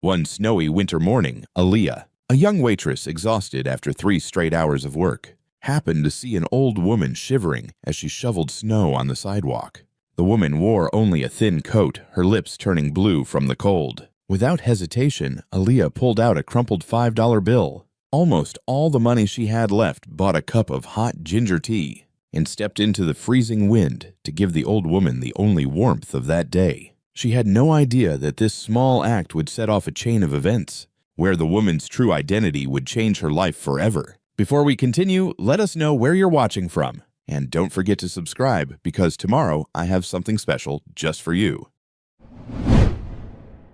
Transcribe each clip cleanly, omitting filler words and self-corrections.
One snowy winter morning, Aaliyah, a young waitress exhausted after 3 straight hours of work, happened to see an old woman shivering as she shoveled snow on the sidewalk. The woman wore only a thin coat, her lips turning blue from the cold. Without hesitation, Aaliyah pulled out a crumpled $5 bill. Almost all the money she had left bought a cup of hot ginger tea and stepped into the freezing wind to give the old woman the only warmth of that day. She had no idea that this small act would set off a chain of events, where the woman's true identity would change her life forever. Before we continue, let us know where you're watching from. And don't forget to subscribe, because tomorrow I have something special just for you.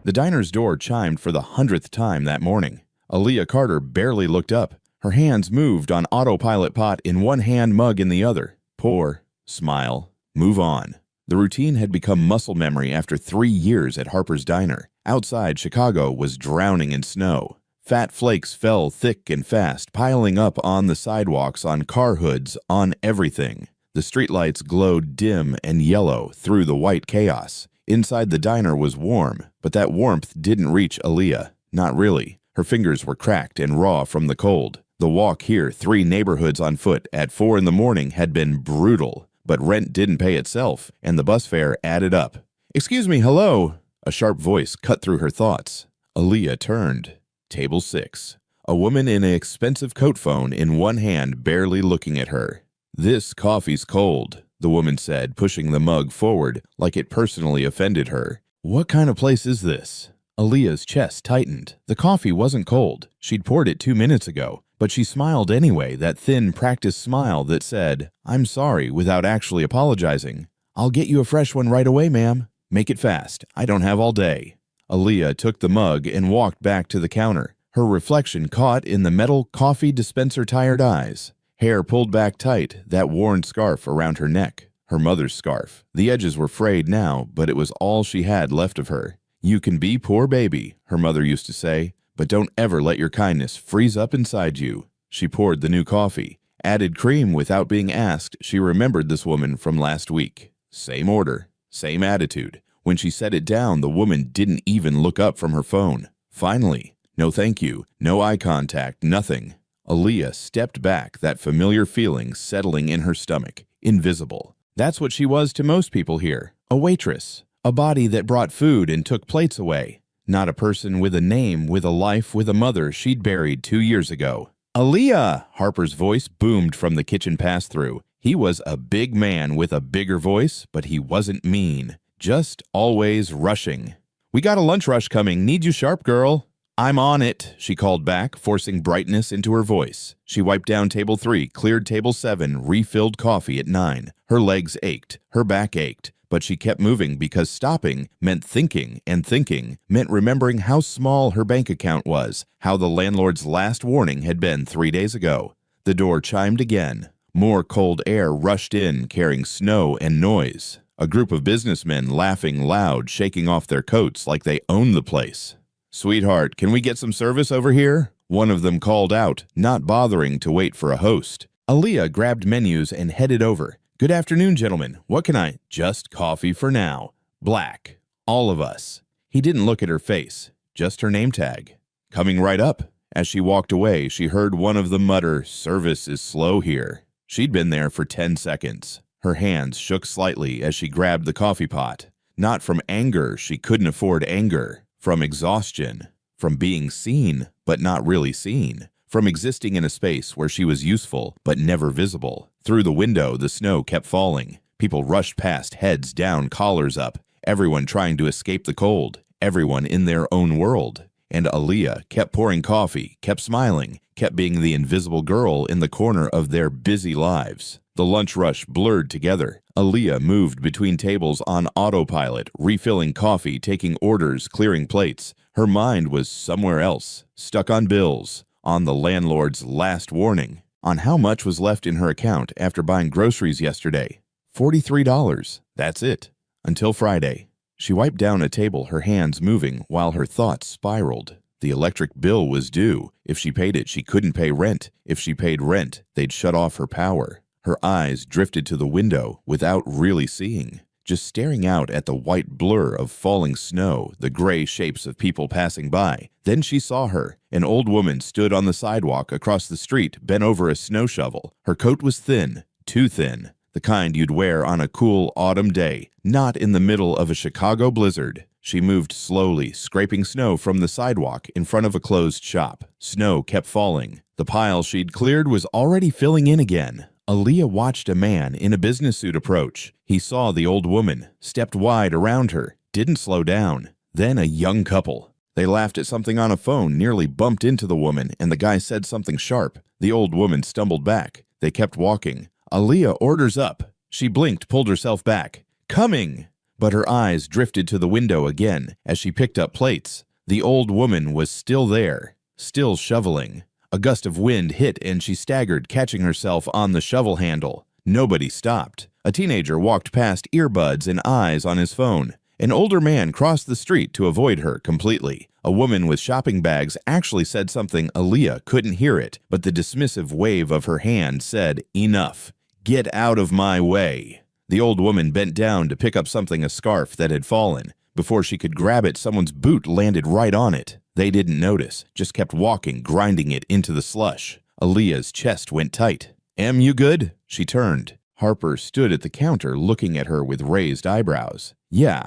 The diner's door chimed for the 100th time that morning. Aaliyah Carter barely looked up. Her hands moved on autopilot, pot in one hand, mug in the other. Pour, smile, move on. The routine had become muscle memory after 3 years at Harper's Diner. Outside, Chicago was drowning in snow. Fat flakes fell thick and fast, piling up on the sidewalks, on car hoods, on everything. The streetlights glowed dim and yellow through the white chaos. Inside the diner was warm, but that warmth didn't reach Aaliyah. Not really. Her fingers were cracked and raw from the cold. The walk here, 3 neighborhoods on foot at 4 in the morning, had been brutal. But rent didn't pay itself, and the bus fare added up. "Excuse me, hello." A sharp voice cut through her thoughts. Aaliyah turned. Table 6. A woman in an expensive coat phone in one hand, barely looking at her. "This coffee's cold," the woman said, pushing the mug forward like it personally offended her. "What kind of place is this?" Aaliyah's chest tightened. The coffee wasn't cold. She'd poured it 2 minutes ago. But she smiled anyway, that thin, practiced smile that said, "I'm sorry," without actually apologizing. "I'll get you a fresh one right away, ma'am. Make it fast. I don't have all day." Aaliyah took the mug and walked back to the counter. Her reflection caught in the metal coffee dispenser tired eyes. Hair pulled back tight, that worn scarf around her neck. Her mother's scarf. The edges were frayed now, but it was all she had left of her. "You can be poor baby," her mother used to say, "but don't ever let your kindness freeze up inside you." She poured the new coffee, added cream without being asked. She remembered this woman from last week. Same order, same attitude. When she set it down, the woman didn't even look up from her phone. Finally, no thank you, no eye contact, nothing. Aaliyah stepped back, that familiar feeling settling in her stomach. Invisible. That's what she was to most people here. A waitress. A body that brought food and took plates away. Not a person with a name, with a life, with a mother she'd buried 2 years ago. "Aaliyah!" Harper's voice boomed from the kitchen pass-through. He was a big man with a bigger voice, but he wasn't mean. Just always rushing. "We got a lunch rush coming. Need you sharp, girl." "I'm on it," she called back, forcing brightness into her voice. She wiped down table 3, cleared table 7, refilled coffee at 9. Her legs ached. Her back ached. But she kept moving because stopping meant thinking, and thinking meant remembering how small her bank account was, how the landlord's last warning had been 3 days ago. The door chimed again. More cold air rushed in, carrying snow and noise. A group of businessmen laughing loud, shaking off their coats like they owned the place. "Sweetheart, can we get some service over here?" One of them called out, not bothering to wait for a host. Aaliyah grabbed menus and headed over. "Good afternoon, gentlemen. What can I—" "Just coffee for now. Black. All of us." He didn't look at her face, just her name tag. "Coming right up." As she walked away, she heard one of them mutter, "Service is slow here." She'd been there for 10 seconds. Her hands shook slightly as she grabbed the coffee pot. Not from anger, she couldn't afford anger. From exhaustion. From being seen, but not really seen. From existing in a space where she was useful, but never visible. Through the window, the snow kept falling. People rushed past, heads down, collars up. Everyone trying to escape the cold. Everyone in their own world. And Aaliyah kept pouring coffee, kept smiling, kept being the invisible girl in the corner of their busy lives. The lunch rush blurred together. Aaliyah moved between tables on autopilot, refilling coffee, taking orders, clearing plates. Her mind was somewhere else, stuck on bills. On the landlord's last warning, on how much was left in her account after buying groceries yesterday. $43. That's it. Until Friday. She wiped down a table, her hands moving, while her thoughts spiraled. The electric bill was due. If she paid it, she couldn't pay rent. If she paid rent, they'd shut off her power. Her eyes drifted to the window without really seeing. just staring out at the white blur of falling snow, the gray shapes of people passing by. Then she saw her. An old woman stood on the sidewalk across the street, bent over a snow shovel. Her coat was thin, too thin, the kind you'd wear on a cool autumn day, not in the middle of a Chicago blizzard. She moved slowly, scraping snow from the sidewalk in front of a closed shop. Snow kept falling. The pile she'd cleared was already filling in again. Aaliyah watched a man in a business suit approach. He saw the old woman, stepped wide around her, didn't slow down. Then a young couple. They laughed at something on a phone, nearly bumped into the woman, and the guy said something sharp. The old woman stumbled back. They kept walking. Aaliyah orders up. She blinked, pulled herself back. "Coming!" But her eyes drifted to the window again as she picked up plates. The old woman was still there, still shoveling. A gust of wind hit and she staggered, catching herself on the shovel handle. Nobody stopped. A teenager walked past, earbuds and eyes on his phone. An older man crossed the street to avoid her completely. A woman with shopping bags actually said something. Aaliyah couldn't hear it, but the dismissive wave of her hand said, "Enough. Get out of my way." The old woman bent down to pick up something, a scarf that had fallen. Before she could grab it, someone's boot landed right on it. They didn't notice, just kept walking, grinding it into the slush. Aaliyah's chest went tight. "Em, you good?" She turned. Harper stood at the counter looking at her with raised eyebrows. "Yeah,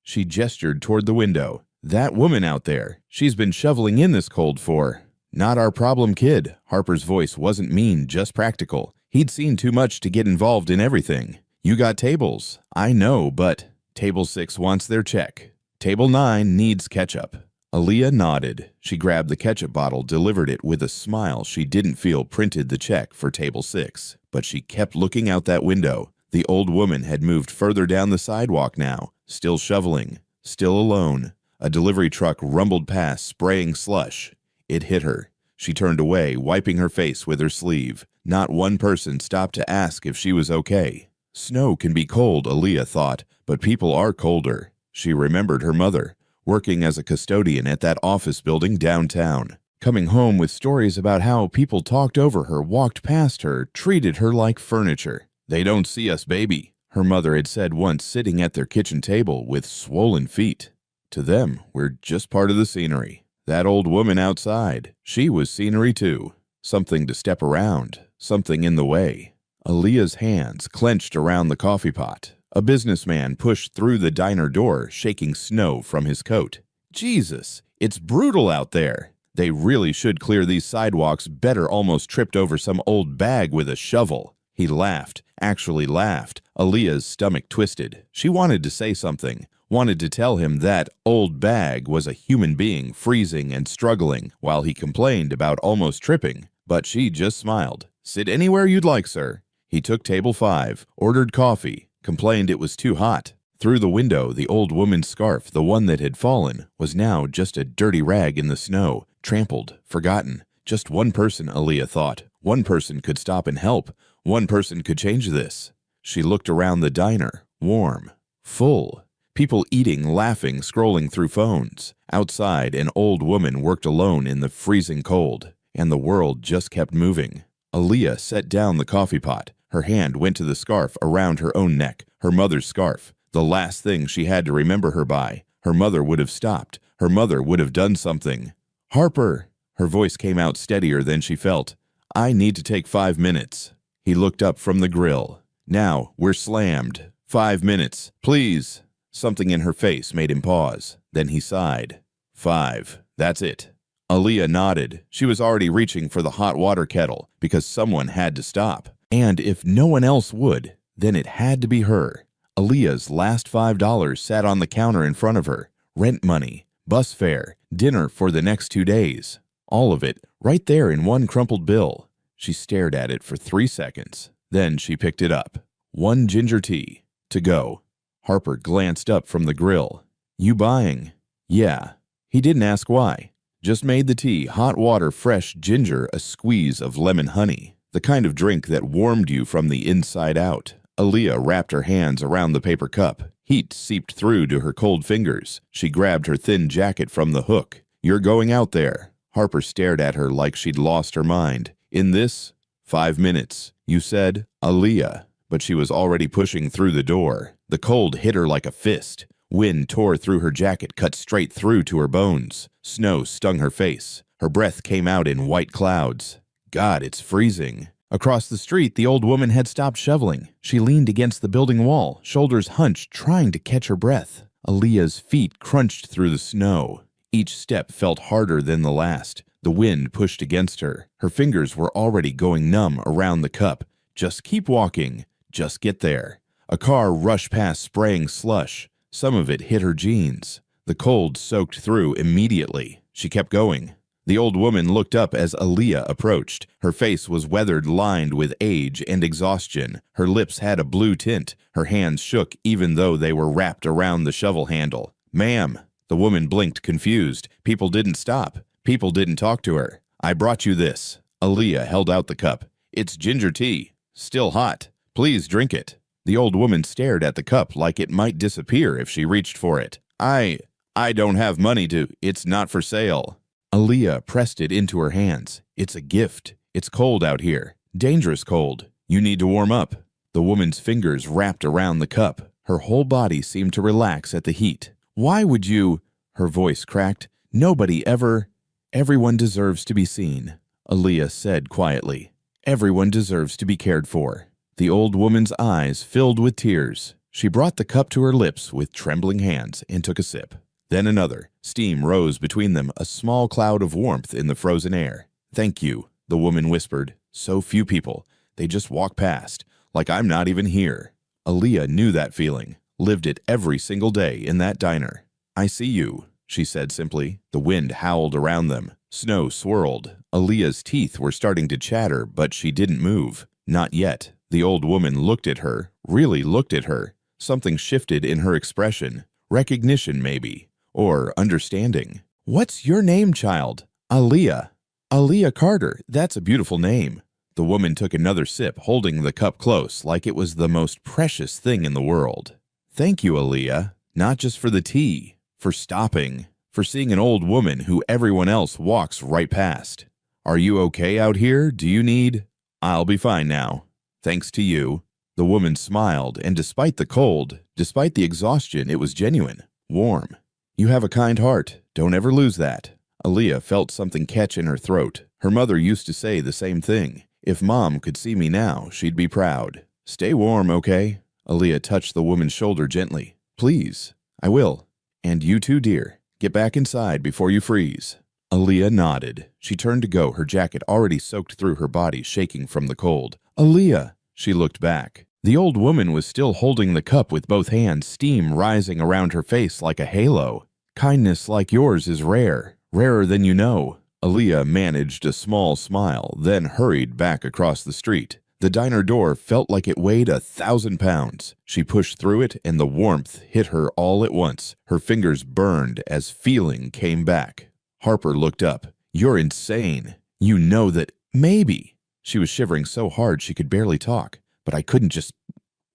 She gestured toward the window. "That woman out there, she's been shoveling in this cold for—" "Not our problem, kid." Harper's voice wasn't mean, just practical. He'd seen too much to get involved in everything. "You got tables." "I know, but—" "Table 6 wants their check. Table 9 needs ketchup." Aaliyah nodded. She grabbed the ketchup bottle, delivered it with a smile she didn't feel printed the check for table 6. But she kept looking out that window. The old woman had moved further down the sidewalk now, still shoveling, still alone. A delivery truck rumbled past, spraying slush. It hit her. She turned away, wiping her face with her sleeve. Not one person stopped to ask if she was okay. Snow can be cold, Aaliyah thought, but people are colder. She remembered her mother, working as a custodian at that office building downtown, coming home with stories about how people talked over her, walked past her, treated her like furniture. "They don't see us, baby," her mother had said once, sitting at their kitchen table with swollen feet. To them, we're just part of the scenery. That old woman outside, she was scenery too. Something to step around, something in the way. Aaliyah's hands clenched around the coffee pot. A businessman pushed through the diner door, shaking snow from his coat. "Jesus, it's brutal out there. They really should clear these sidewalks better." Almost tripped over some old bag with a shovel. He laughed, actually laughed. Aaliyah's stomach twisted. She wanted to say something, wanted to tell him that old bag was a human being freezing and struggling while he complained about almost tripping. But she just smiled. "Sit anywhere you'd like, sir." He took table 5, ordered coffee, complained it was too hot. Through the window, the old woman's scarf, the one that had fallen, was now just a dirty rag in the snow, trampled, forgotten. Just one person, Aaliyah thought. One person could stop and help. One person could change this. She looked around the diner, warm, full. People eating, laughing, scrolling through phones. Outside, an old woman worked alone in the freezing cold, and the world just kept moving. Aaliyah set down the coffee pot. Her hand went to the scarf around her own neck, her mother's scarf, the last thing she had to remember her by. Her mother would have stopped. Her mother would have done something. "Harper!" Her voice came out steadier than she felt. "I need to take 5 minutes." He looked up from the grill. "Now, we're slammed. 5 minutes, please." Something in her face made him pause. Then he sighed. 5. That's it." Aaliyah nodded. She was already reaching for the hot water kettle because someone had to stop. And if no one else would, then it had to be her. Aaliyah's last $5 sat on the counter in front of her. Rent money, bus fare, dinner for the next 2 days. All of it right there in one crumpled bill. She stared at it for 3 seconds. Then she picked it up. 1 ginger tea. To go. Harper glanced up from the grill. "You buying?" "Yeah." He didn't ask why. Just made the tea, hot water, fresh ginger, a squeeze of lemon honey. The kind of drink that warmed you from the inside out. Aaliyah wrapped her hands around the paper cup. Heat seeped through to her cold fingers. She grabbed her thin jacket from the hook. "You're going out there." Harper stared at her like she'd lost her mind. "In this 5 minutes, you said?" "Aaliyah." But she was already pushing through the door. The cold hit her like a fist. Wind tore through her jacket, cut straight through to her bones. Snow stung her face. Her breath came out in white clouds. God, it's freezing. Across the street, the old woman had stopped shoveling. She leaned against the building wall, shoulders hunched, trying to catch her breath. Aaliyah's feet crunched through the snow. Each step felt harder than the last. The wind pushed against her. Her fingers were already going numb around the cup. Just keep walking. Just get there. A car rushed past spraying slush. Some of it hit her jeans. The cold soaked through immediately. She kept going. The old woman looked up as Aaliyah approached. Her face was weathered, lined with age and exhaustion. Her lips had a blue tint. Her hands shook even though they were wrapped around the shovel handle. "Ma'am." The woman blinked, confused. People didn't stop. People didn't talk to her. "I brought you this." Aaliyah held out the cup. "It's ginger tea. Still hot. Please drink it." The old woman stared at the cup like it might disappear if she reached for it. I don't have money to. It's not for sale." Aaliyah pressed it into her hands. "It's a gift. It's cold out here. Dangerous cold. You need to warm up." The woman's fingers wrapped around the cup. Her whole body seemed to relax at the heat. "Why would you?" Her voice cracked. "Nobody ever." "Everyone deserves to be seen," Aaliyah said quietly. "Everyone deserves to be cared for." The old woman's eyes filled with tears. She brought the cup to her lips with trembling hands and took a sip. Then another. Steam rose between them, a small cloud of warmth in the frozen air. "Thank you," the woman whispered. "So few people. They just walk past, like I'm not even here." Aaliyah knew that feeling, lived it every single day in that diner. "I see you," she said simply. The wind howled around them. Snow swirled. Aaliyah's teeth were starting to chatter, but she didn't move. Not yet. The old woman looked at her, really looked at her. Something shifted in her expression. Recognition, maybe. Or understanding. "What's your name, child?" "Aaliyah." "Aaliyah Carter. That's a beautiful name." The woman took another sip, holding the cup close, like it was the most precious thing in the world. "Thank you, Aaliyah. Not just for the tea. For stopping. For seeing an old woman who everyone else walks right past. Are you okay out here? Do you need—" "I'll be fine now. Thanks to you." The woman smiled, and despite the cold, despite the exhaustion, it was genuine, warm. "You have a kind heart. Don't ever lose that." Aaliyah felt something catch in her throat. Her mother used to say the same thing. If Mom could see me now, she'd be proud. "Stay warm, okay?" Aaliyah touched the woman's shoulder gently. "Please." "I will. And you too, dear. Get back inside before you freeze." Aaliyah nodded. She turned to go, her jacket already soaked through her body, shaking from the cold. "Aaliyah!" She looked back. The old woman was still holding the cup with both hands, steam rising around her face like a halo. "Kindness like yours is rare, rarer than you know." Aaliyah managed a small smile, then hurried back across the street. The diner door felt like it weighed 1,000 pounds. She pushed through it, and the warmth hit her all at once. Her fingers burned as feeling came back. Harper looked up. "You're insane. You know that—" "Maybe." She was shivering so hard she could barely talk. "But I couldn't just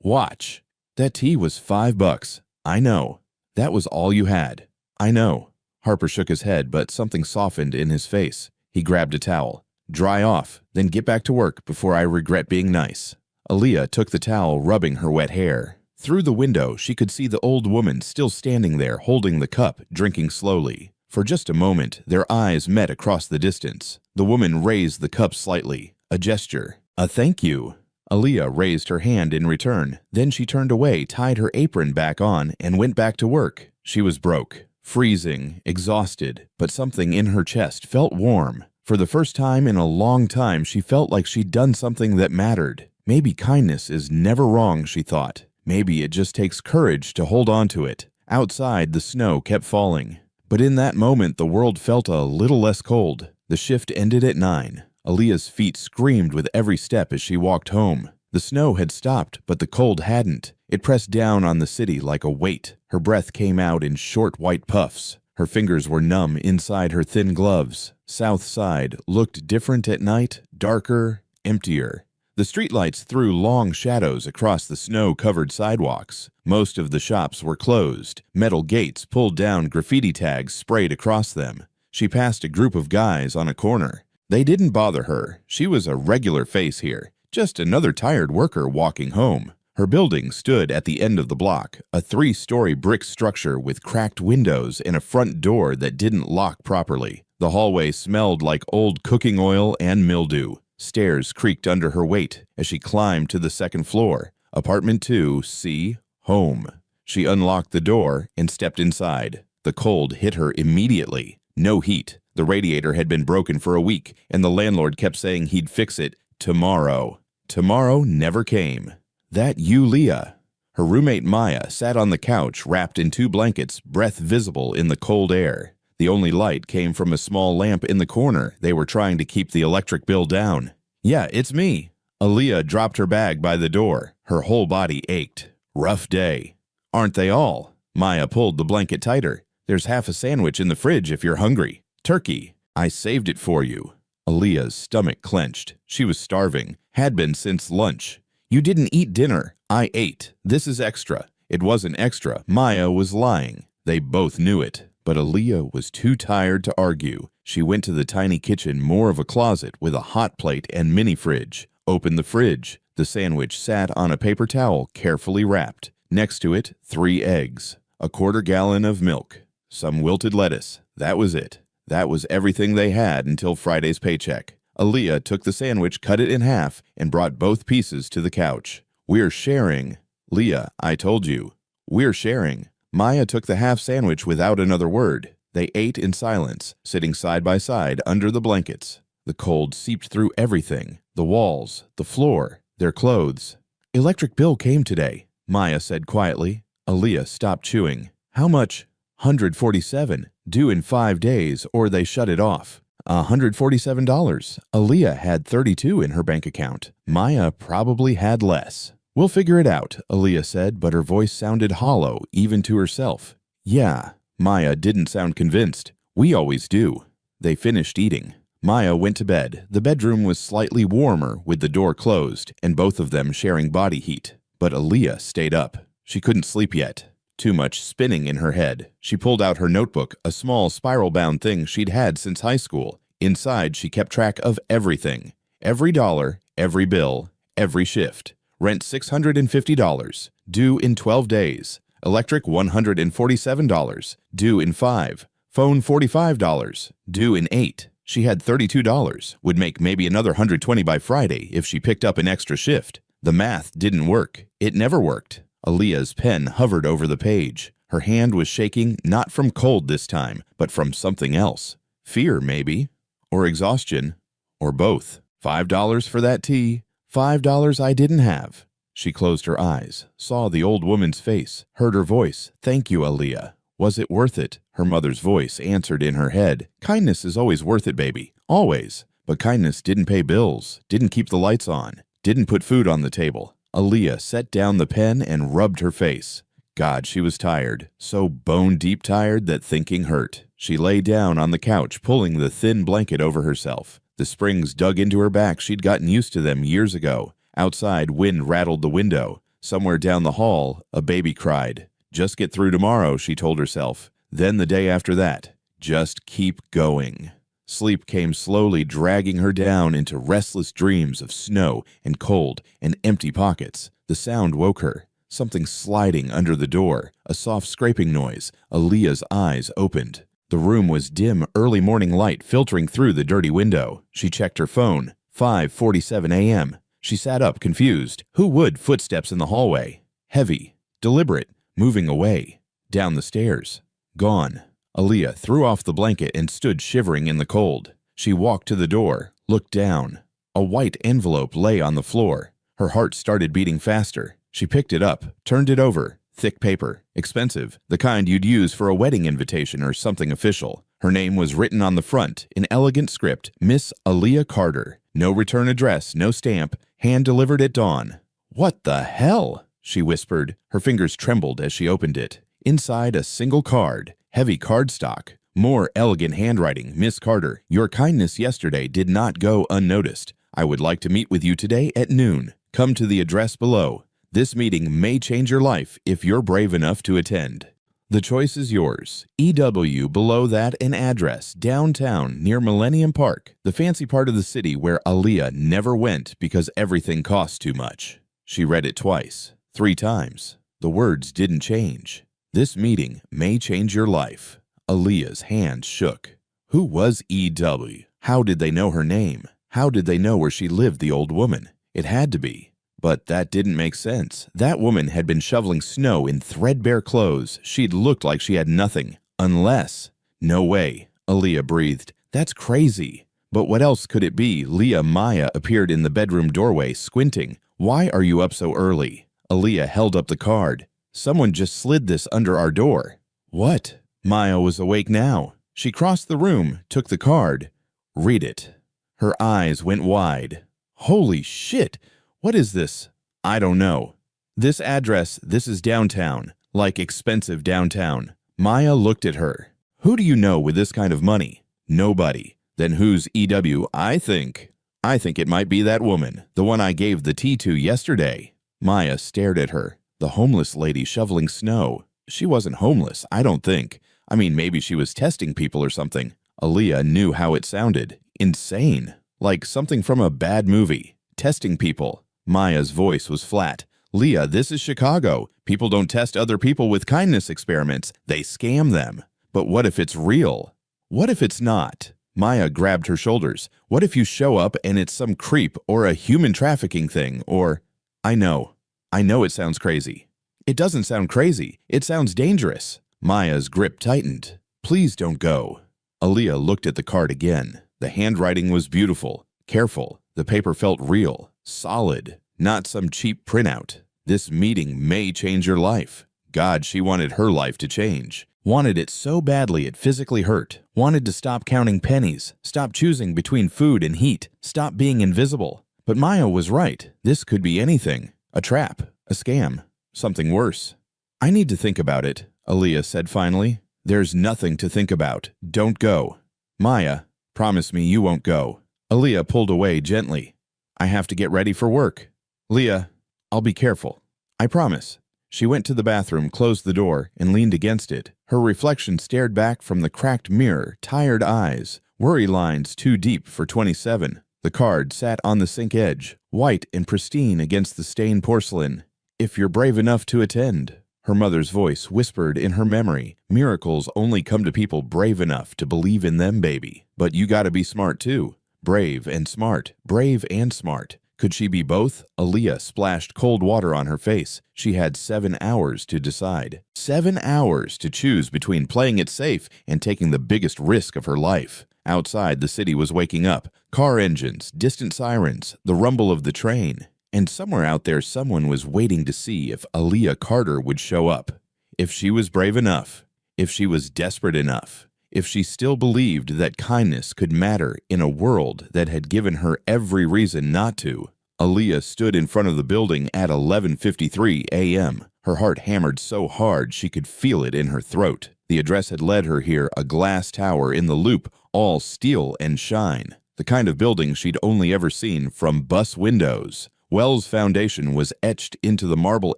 watch. That tea was $5. I know. That was all you had. I know." Harper shook his head, but something softened in his face. He grabbed a towel. "Dry off, then get back to work before I regret being nice." Aaliyah took the towel, rubbing her wet hair. Through the window, she could see the old woman still standing there, holding the cup, drinking slowly. For just a moment, their eyes met across the distance. The woman raised the cup slightly. A gesture. A thank you. Aaliyah raised her hand in return. Then she turned away, tied her apron back on, and went back to work. She was broke, freezing, exhausted, but something in her chest felt warm. For the first time in a long time, she felt like she'd done something that mattered. Maybe kindness is never wrong, she thought. Maybe it just takes courage to hold on to it. Outside, the snow kept falling. But in that moment, the world felt a little less cold. The shift ended at 9. Aaliyah's feet screamed with every step as she walked home. The snow had stopped, but the cold hadn't. It pressed down on the city like a weight. Her breath came out in short white puffs. Her fingers were numb inside her thin gloves. South Side looked different at night, darker, emptier. The streetlights threw long shadows across the snow-covered sidewalks. Most of the shops were closed. Metal gates pulled down, graffiti tags sprayed across them. She passed a group of guys on a corner. They didn't bother her. She was a regular face here, just another tired worker walking home. Her building stood at the end of the block, a 3-story brick structure with cracked windows and a front door that didn't lock properly. The hallway smelled like old cooking oil and mildew. Stairs creaked under her weight as she climbed to the second floor. Apartment 2C, home. She unlocked the door and stepped inside. The cold hit her immediately. No heat. The radiator had been broken for a week, and the landlord kept saying he'd fix it tomorrow. Tomorrow never came. That you, Leah? Her roommate Maya sat on the couch wrapped in 2 blankets, breath visible in the cold air. The only light came from a small lamp in the corner. They were trying to keep the electric bill down. Yeah, it's me. Aaliyah dropped her bag by the door. Her whole body ached. Rough day. Aren't they all? Maya pulled the blanket tighter. There's half a sandwich in the fridge if you're hungry. Turkey. I saved it for you. Aaliyah's stomach clenched. She was starving. Had been since lunch. You didn't eat dinner. I ate. This is extra. It wasn't extra. Maya was lying. They both knew it. But Aaliyah was too tired to argue. She went to the tiny kitchen, more of a closet, with a hot plate and mini fridge. Opened the fridge. The sandwich sat on a paper towel, carefully wrapped. Next to it, 3 eggs, a 1/4 gallon of milk, some wilted lettuce. That was it. That was everything they had until Friday's paycheck. Aaliyah took the sandwich, cut it in half, and brought both pieces to the couch. We're sharing. Leah, I told you. We're sharing. Maya took the half sandwich without another word. They ate in silence, sitting side by side under the blankets. The cold seeped through everything, the walls, the floor, their clothes. Electric bill came today, Maya said quietly. Aaliyah stopped chewing. How much? $147, due in 5 days, or they shut it off. $147. Aaliyah had $32 in her bank account. Maya probably had less. We'll figure it out, Aaliyah said, but her voice sounded hollow, even to herself. Yeah, Maya didn't sound convinced. We always do. They finished eating. Maya went to bed. The bedroom was slightly warmer with the door closed, and both of them sharing body heat. But Aaliyah stayed up. She couldn't sleep yet. Too much spinning in her head. She pulled out her notebook, a small spiral-bound thing she'd had since high school. Inside, she kept track of everything. Every dollar, every bill, every shift. Rent $650, due in 12 days. Electric $147, due in 5. Phone $45, due in 8. She had $32, would make maybe another $120 by Friday if she picked up an extra shift. The math didn't work. It never worked. Aaliyah's pen hovered over the page. Her hand was shaking, not from cold this time, but from something else. Fear, maybe. Or exhaustion. Or both. $5 for that tea. $5 I didn't have. She closed her eyes, saw the old woman's face, heard her voice. Thank you, Aaliyah. Was it worth it? Her mother's voice answered in her head. Kindness is always worth it, baby. Always. But kindness didn't pay bills, didn't keep the lights on, didn't put food on the table. Aaliyah set down the pen and rubbed her face. God, she was tired, so bone-deep tired that thinking hurt. She lay down on the couch, pulling the thin blanket over herself. The springs dug into her back. She'd gotten used to them years ago. Outside, wind rattled the window. Somewhere down the hall, a baby cried. Just get through tomorrow, she told herself. Then the day after that. Just keep going. Sleep came slowly, dragging her down into restless dreams of snow and cold and empty pockets. The sound woke her. Something sliding under the door. A soft scraping noise. Aaliyah's eyes opened. The room was dim, early morning light filtering through the dirty window. She checked her phone. 5:47 a.m. She sat up, confused. Who would? Footsteps in the hallway. Heavy. Deliberate. Moving away. Down the stairs. Gone. Aaliyah threw off the blanket and stood shivering in the cold. She walked to the door, looked down. A white envelope lay on the floor. Her heart started beating faster. She picked it up, turned it over. Thick paper. Expensive. The kind you'd use for a wedding invitation or something official. Her name was written on the front, in elegant script, Miss Aaliyah Carter. No return address, no stamp. Hand-delivered at dawn. What the hell? She whispered. Her fingers trembled as she opened it. Inside, a single card. Heavy cardstock. More elegant handwriting. Miss Carter, your kindness yesterday did not go unnoticed. I would like to meet with you today at noon. Come to the address below. This meeting may change your life if you're brave enough to attend. The choice is yours. EW, below that an address, downtown near Millennium Park, the fancy part of the city where Aaliyah never went because everything cost too much. She read it twice. 3 times. The words didn't change. This meeting may change your life. Aaliyah's hands shook. Who was E.W.? How did they know her name? How did they know where she lived, the old woman? It had to be. But that didn't make sense. That woman had been shoveling snow in threadbare clothes. She'd looked like she had nothing. Unless… No way, Aaliyah breathed. That's crazy. But what else could it be? Leah Maya appeared in the bedroom doorway, squinting. Why are you up so early? Aaliyah held up the card. Someone just slid this under our door. What? Maya was awake now. She crossed the room, took the card. Read it. Her eyes went wide. Holy shit! What is this? I don't know. This address, this is downtown. Like expensive downtown. Maya looked at her. Who do you know with this kind of money? Nobody. Then who's E.W.? I think it might be that woman, the one I gave the tea to yesterday. Maya stared at her. The homeless lady shoveling snow. She wasn't homeless, I don't think. I mean, maybe she was testing people or something. Aaliyah knew how it sounded. Insane. Like something from a bad movie. Testing people. Maya's voice was flat. Leah, this is Chicago. People don't test other people with kindness experiments. They scam them. But what if it's real? What if it's not? Maya grabbed her shoulders. What if you show up and it's some creep or a human trafficking thing or… I know it sounds crazy. It doesn't sound crazy. It sounds dangerous. Maya's grip tightened. Please don't go. Aaliyah looked at the card again. The handwriting was beautiful, careful. The paper felt real, solid, not some cheap printout. This meeting may change your life. God, she wanted her life to change. Wanted it so badly it physically hurt. Wanted to stop counting pennies, stop choosing between food and heat, stop being invisible. But Maya was right. This could be anything. A trap, a scam, something worse. I need to think about it, Aaliyah said finally. There's nothing to think about. Don't go. Maya, promise me you won't go. Aaliyah pulled away gently. I have to get ready for work. Leah, I'll be careful. I promise. She went to the bathroom, closed the door, and leaned against it. Her reflection stared back from the cracked mirror, tired eyes, worry lines too deep for 27. The card sat on the sink edge, white and pristine against the stained porcelain. If you're brave enough to attend. Her mother's voice whispered in her memory. Miracles only come to people brave enough to believe in them, baby. But you gotta be smart too. Brave and smart. Brave and smart. Could she be both? Aaliyah splashed cold water on her face. She had 7 hours to decide. 7 hours to choose between playing it safe and taking the biggest risk of her life. Outside, the city was waking up. Car engines, distant sirens, the rumble of the train. And somewhere out there, someone was waiting to see if Aaliyah Carter would show up. If she was brave enough. If she was desperate enough. If she still believed that kindness could matter in a world that had given her every reason not to. Aaliyah stood in front of the building at 11:53 a.m. Her heart hammered so hard she could feel it in her throat. The address had led her here, a glass tower in the Loop, all steel and shine. The kind of building she'd only ever seen from bus windows. Wells Foundation was etched into the marble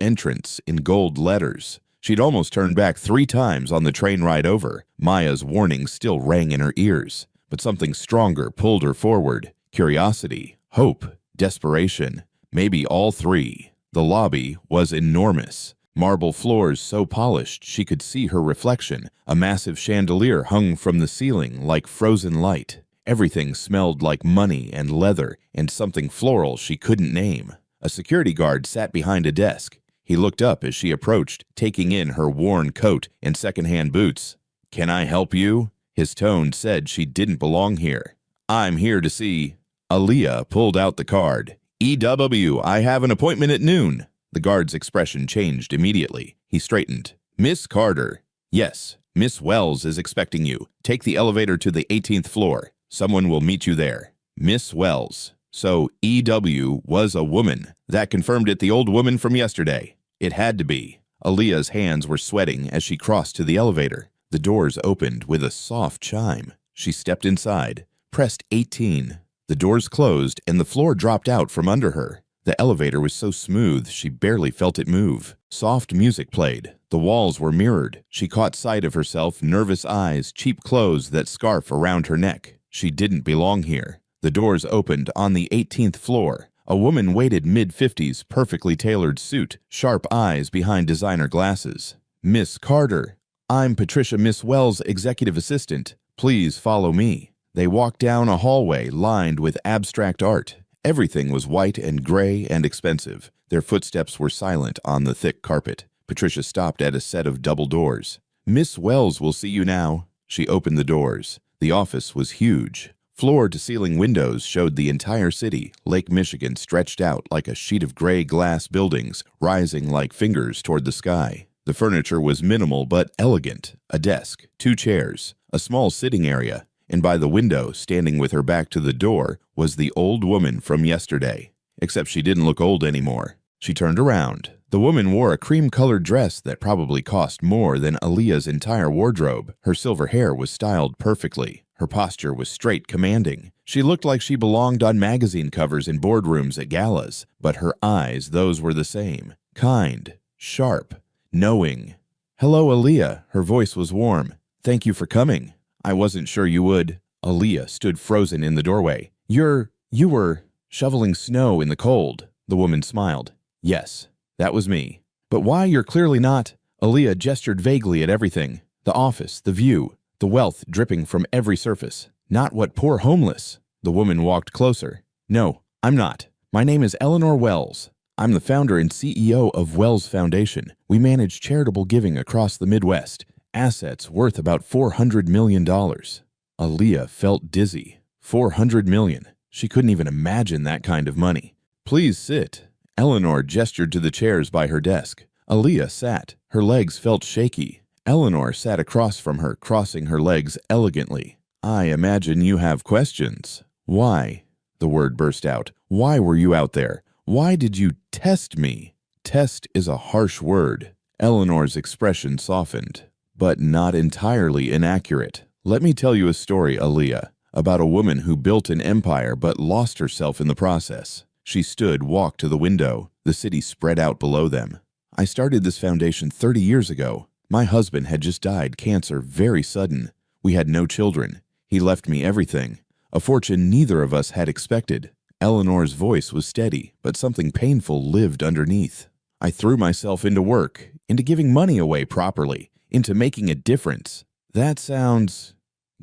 entrance in gold letters. She'd almost turned back 3 times on the train ride over. Maya's warning still rang in her ears. But something stronger pulled her forward. Curiosity, hope, desperation, maybe all 3. The lobby was enormous. Marble floors so polished she could see her reflection. A massive chandelier hung from the ceiling like frozen light. Everything smelled like money and leather and something floral she couldn't name. A security guard sat behind a desk. He looked up as she approached, taking in her worn coat and secondhand boots. "Can I help you?" His tone said she didn't belong here. "I'm here to see…" Aaliyah pulled out the card. "E.W., I have an appointment at noon." The guard's expression changed immediately. He straightened. "Miss Carter." "Yes, Miss Wells is expecting you. Take the elevator to the 18th floor. Someone will meet you there." Miss Wells. So E.W. was a woman. That confirmed it, the old woman from yesterday. It had to be. Aaliyah's hands were sweating as she crossed to the elevator. The doors opened with a soft chime. She stepped inside, pressed 18. The doors closed and the floor dropped out from under her. The elevator was so smooth she barely felt it move. Soft music played. The walls were mirrored. She caught sight of herself, nervous eyes, cheap clothes, that scarf around her neck. She didn't belong here. The doors opened on the 18th floor. A woman waited mid-50s, perfectly tailored suit, sharp eyes behind designer glasses. "Miss Carter, I'm Patricia Miss Wells' executive assistant. Please follow me." They walked down a hallway lined with abstract art. Everything was white and gray and expensive. Their footsteps were silent on the thick carpet. Patricia stopped at a set of double doors. "Miss Wells will see you now." She opened the doors. The office was huge. Floor-to-ceiling windows showed the entire city. Lake Michigan stretched out like a sheet of gray glass buildings, rising like fingers toward the sky. The furniture was minimal but elegant. A desk, 2 chairs, a small sitting area, and by the window, standing with her back to the door, was the old woman from yesterday. Except she didn't look old anymore. She turned around. The woman wore a cream-colored dress that probably cost more than Aaliyah's entire wardrobe. Her silver hair was styled perfectly. Her posture was straight, commanding. She looked like she belonged on magazine covers in boardrooms at galas, but her eyes, those were the same. Kind, sharp, knowing. "Hello, Aaliyah." Her voice was warm. "Thank you for coming. I wasn't sure you would." Aaliyah stood frozen in the doorway. You were shoveling snow in the cold." The woman smiled. "Yes, that was me. But why, you're clearly not." Aaliyah gestured vaguely at everything. The office, the view, the wealth dripping from every surface. "Not what poor homeless." The woman walked closer. "No, I'm not. My name is Eleanor Wells. I'm the founder and CEO of Wells Foundation. We manage charitable giving across the Midwest. Assets worth about $400 million. Aaliyah felt dizzy. $400 million. She couldn't even imagine that kind of money. "Please sit." Eleanor gestured to the chairs by her desk. Aaliyah sat. Her legs felt shaky. Eleanor sat across from her, crossing her legs elegantly. "I imagine you have questions." "Why?" The word burst out. "Why were you out there? Why did you test me?" Test is a harsh word. Eleanor's expression softened, but not entirely inaccurate. "Let me tell you a story, Aaliyah, about a woman who built an empire but lost herself in the process." She stood, walked to the window. The city spread out below them. "I started this foundation 30 years ago. My husband had just died, cancer, very sudden. We had no children. He left me everything, a fortune neither of us had expected." Eleanor's voice was steady, but something painful lived underneath. "I threw myself into work, into giving money away properly, into making a difference." "That sounds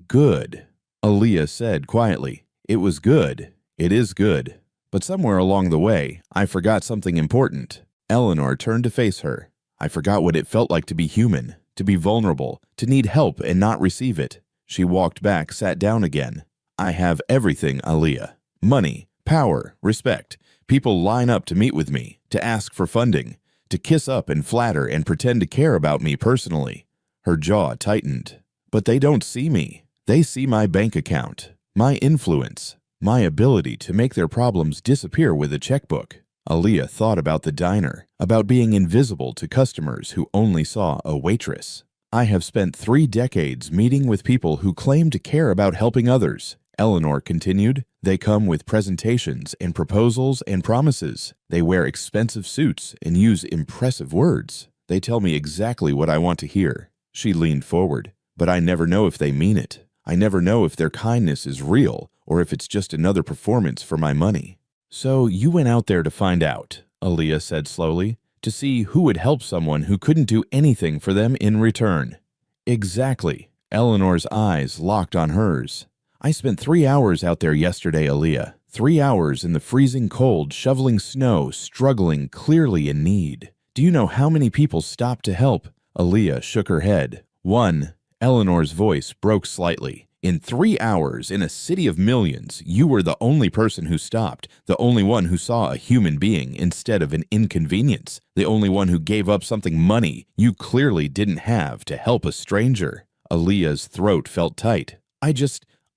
good," Aaliyah said quietly. "It was good. It is good. But somewhere along the way, I forgot something important." Eleanor turned to face her. "I forgot what it felt like to be human, to be vulnerable, to need help and not receive it." She walked back, sat down again. "I have everything, Aaliyah. Money, power, respect. People line up to meet with me, to ask for funding, to kiss up and flatter and pretend to care about me personally." Her jaw tightened. "But they don't see me. They see my bank account, my influence, my ability to make their problems disappear with a checkbook." Aaliyah thought about the diner, about being invisible to customers who only saw a waitress. "I have spent 3 decades meeting with people who claim to care about helping others," Eleanor continued. "They come with presentations and proposals and promises. They wear expensive suits and use impressive words. They tell me exactly what I want to hear." She leaned forward. "But I never know if they mean it. I never know if their kindness is real or if it's just another performance for my money." "So you went out there to find out," Aaliyah said slowly, "to see who would help someone who couldn't do anything for them in return." "Exactly." Eleanor's eyes locked on hers. "I spent 3 hours out there yesterday, Aaliyah. 3 hours in the freezing cold, shoveling snow, struggling, clearly in need. Do you know how many people stopped to help?" Aaliyah shook her head. "One." Eleanor's voice broke slightly. "In 3 hours, in a city of millions, you were the only person who stopped, the only one who saw a human being instead of an inconvenience, the only one who gave up something money you clearly didn't have to help a stranger." Aaliyah's throat felt tight.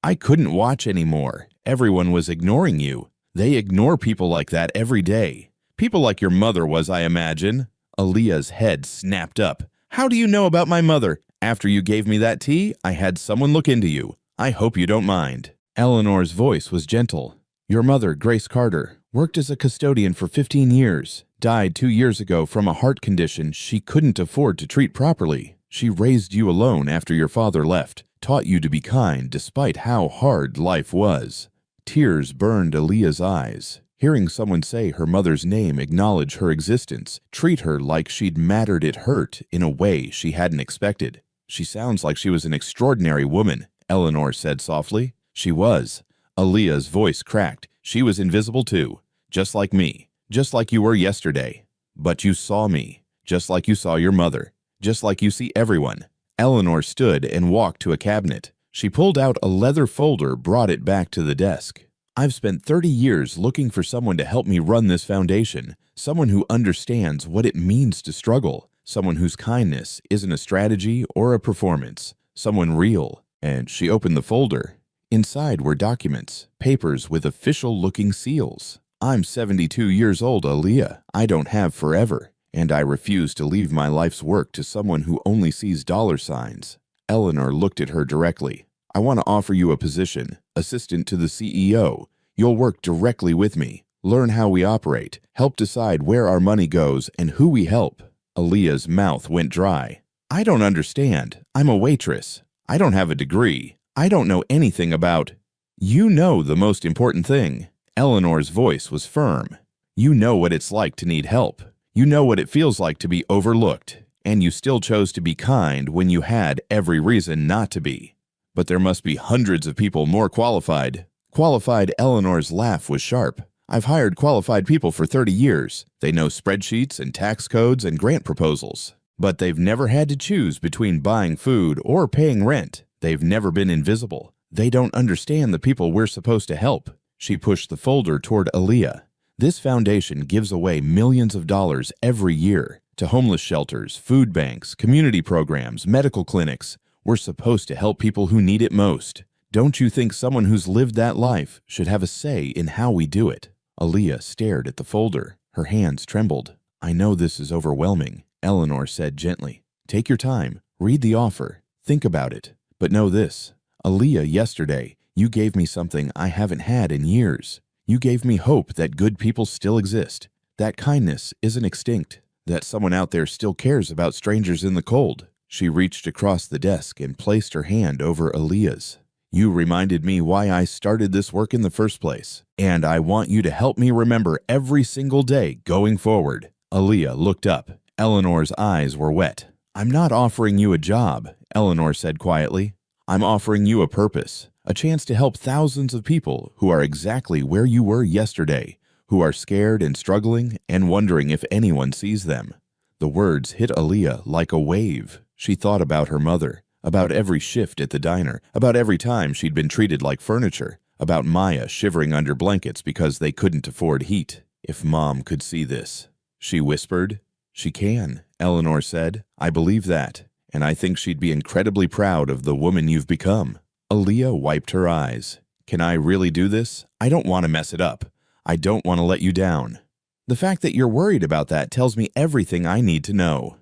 I couldn't watch anymore. Everyone was ignoring you. They ignore people like that every day. People like your mother was, I imagine." Aaliyah's head snapped up. "How do you know about my mother? After you gave me that tea, I had someone look into you. I hope you don't mind." Eleanor's voice was gentle. "Your mother, Grace Carter, worked as a custodian for 15 years, died 2 years ago from a heart condition she couldn't afford to treat properly. She raised you alone after your father left, taught you to be kind despite how hard life was." Tears burned Aaliyah's eyes. Hearing someone say her mother's name, acknowledge her existence, treat her like she'd mattered, it hurt in a way she hadn't expected. "She sounds like she was an extraordinary woman," Eleanor said softly. "She was." Aaliyah's voice cracked. "She was invisible too. Just like me. Just like you were yesterday. But you saw me. Just like you saw your mother. Just like you see everyone." Eleanor stood and walked to a cabinet. She pulled out a leather folder, brought it back to the desk. "I've spent 30 years looking for someone to help me run this foundation, someone who understands what it means to struggle, someone whose kindness isn't a strategy or a performance, someone real." And she opened the folder. Inside were documents, papers with official-looking seals. "I'm 72 years old, Aaliyah. I don't have forever, and I refuse to leave my life's work to someone who only sees dollar signs." Eleanor looked at her directly. "I want to offer you a position, assistant to the CEO. You'll work directly with me, learn how we operate, help decide where our money goes and who we help." Aaliyah's mouth went dry. "I don't understand. I'm a waitress. I don't have a degree. I don't know anything about—" "You know the most important thing." Eleanor's voice was firm. "You know what it's like to need help. You know what it feels like to be overlooked, and you still chose to be kind when you had every reason not to be. But there must be hundreds of people more qualified." Qualified. Eleanor's laugh was sharp. "I've hired qualified people for 30 years. They know spreadsheets and tax codes and grant proposals. But they've never had to choose between buying food or paying rent. They've never been invisible. They don't understand the people we're supposed to help." She pushed the folder toward Aaliyah. "This foundation gives away millions of dollars every year to homeless shelters, food banks, community programs, medical clinics. We're supposed to help people who need it most. Don't you think someone who's lived that life should have a say in how we do it?" Aaliyah stared at the folder. Her hands trembled. "I know this is overwhelming," Eleanor said gently. "Take your time. Read the offer. Think about it. But know this. Aaliyah, yesterday, you gave me something I haven't had in years. You gave me hope that good people still exist, that kindness isn't extinct, that someone out there still cares about strangers in the cold." She reached across the desk and placed her hand over Aaliyah's. "You reminded me why I started this work in the first place, and I want you to help me remember every single day going forward." Aaliyah looked up. Eleanor's eyes were wet. "I'm not offering you a job," Eleanor said quietly. "I'm offering you a purpose, a chance to help thousands of people who are exactly where you were yesterday, who are scared and struggling and wondering if anyone sees them." The words hit Aaliyah like a wave. She thought about her mother, about every shift at the diner, about every time she'd been treated like furniture, about Maya shivering under blankets because they couldn't afford heat. "If Mom could see this," she whispered. "She can," Eleanor said. "I believe that, and I think she'd be incredibly proud of the woman you've become." Aaliyah wiped her eyes. "Can I really do this? I don't want to mess it up. I don't want to let you down." "The fact that you're worried about that tells me everything I need to know."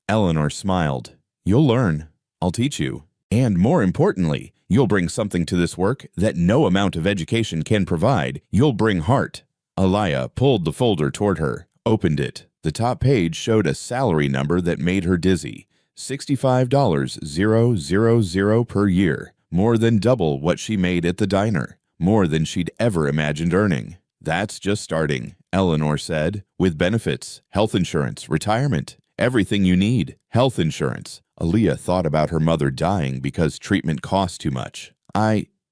Eleanor smiled. "You'll learn. I'll teach you. And more importantly, you'll bring something to this work that no amount of education can provide. You'll bring heart." Aaliyah pulled the folder toward her, opened it. The top page showed a salary number that made her dizzy. $65,000 per year, more than double what she made at the diner, more than she'd ever imagined earning. "That's just starting," Eleanor said, "with benefits, health insurance, retirement, everything you need. Health insurance." Aaliyah thought about her mother dying because treatment cost too much.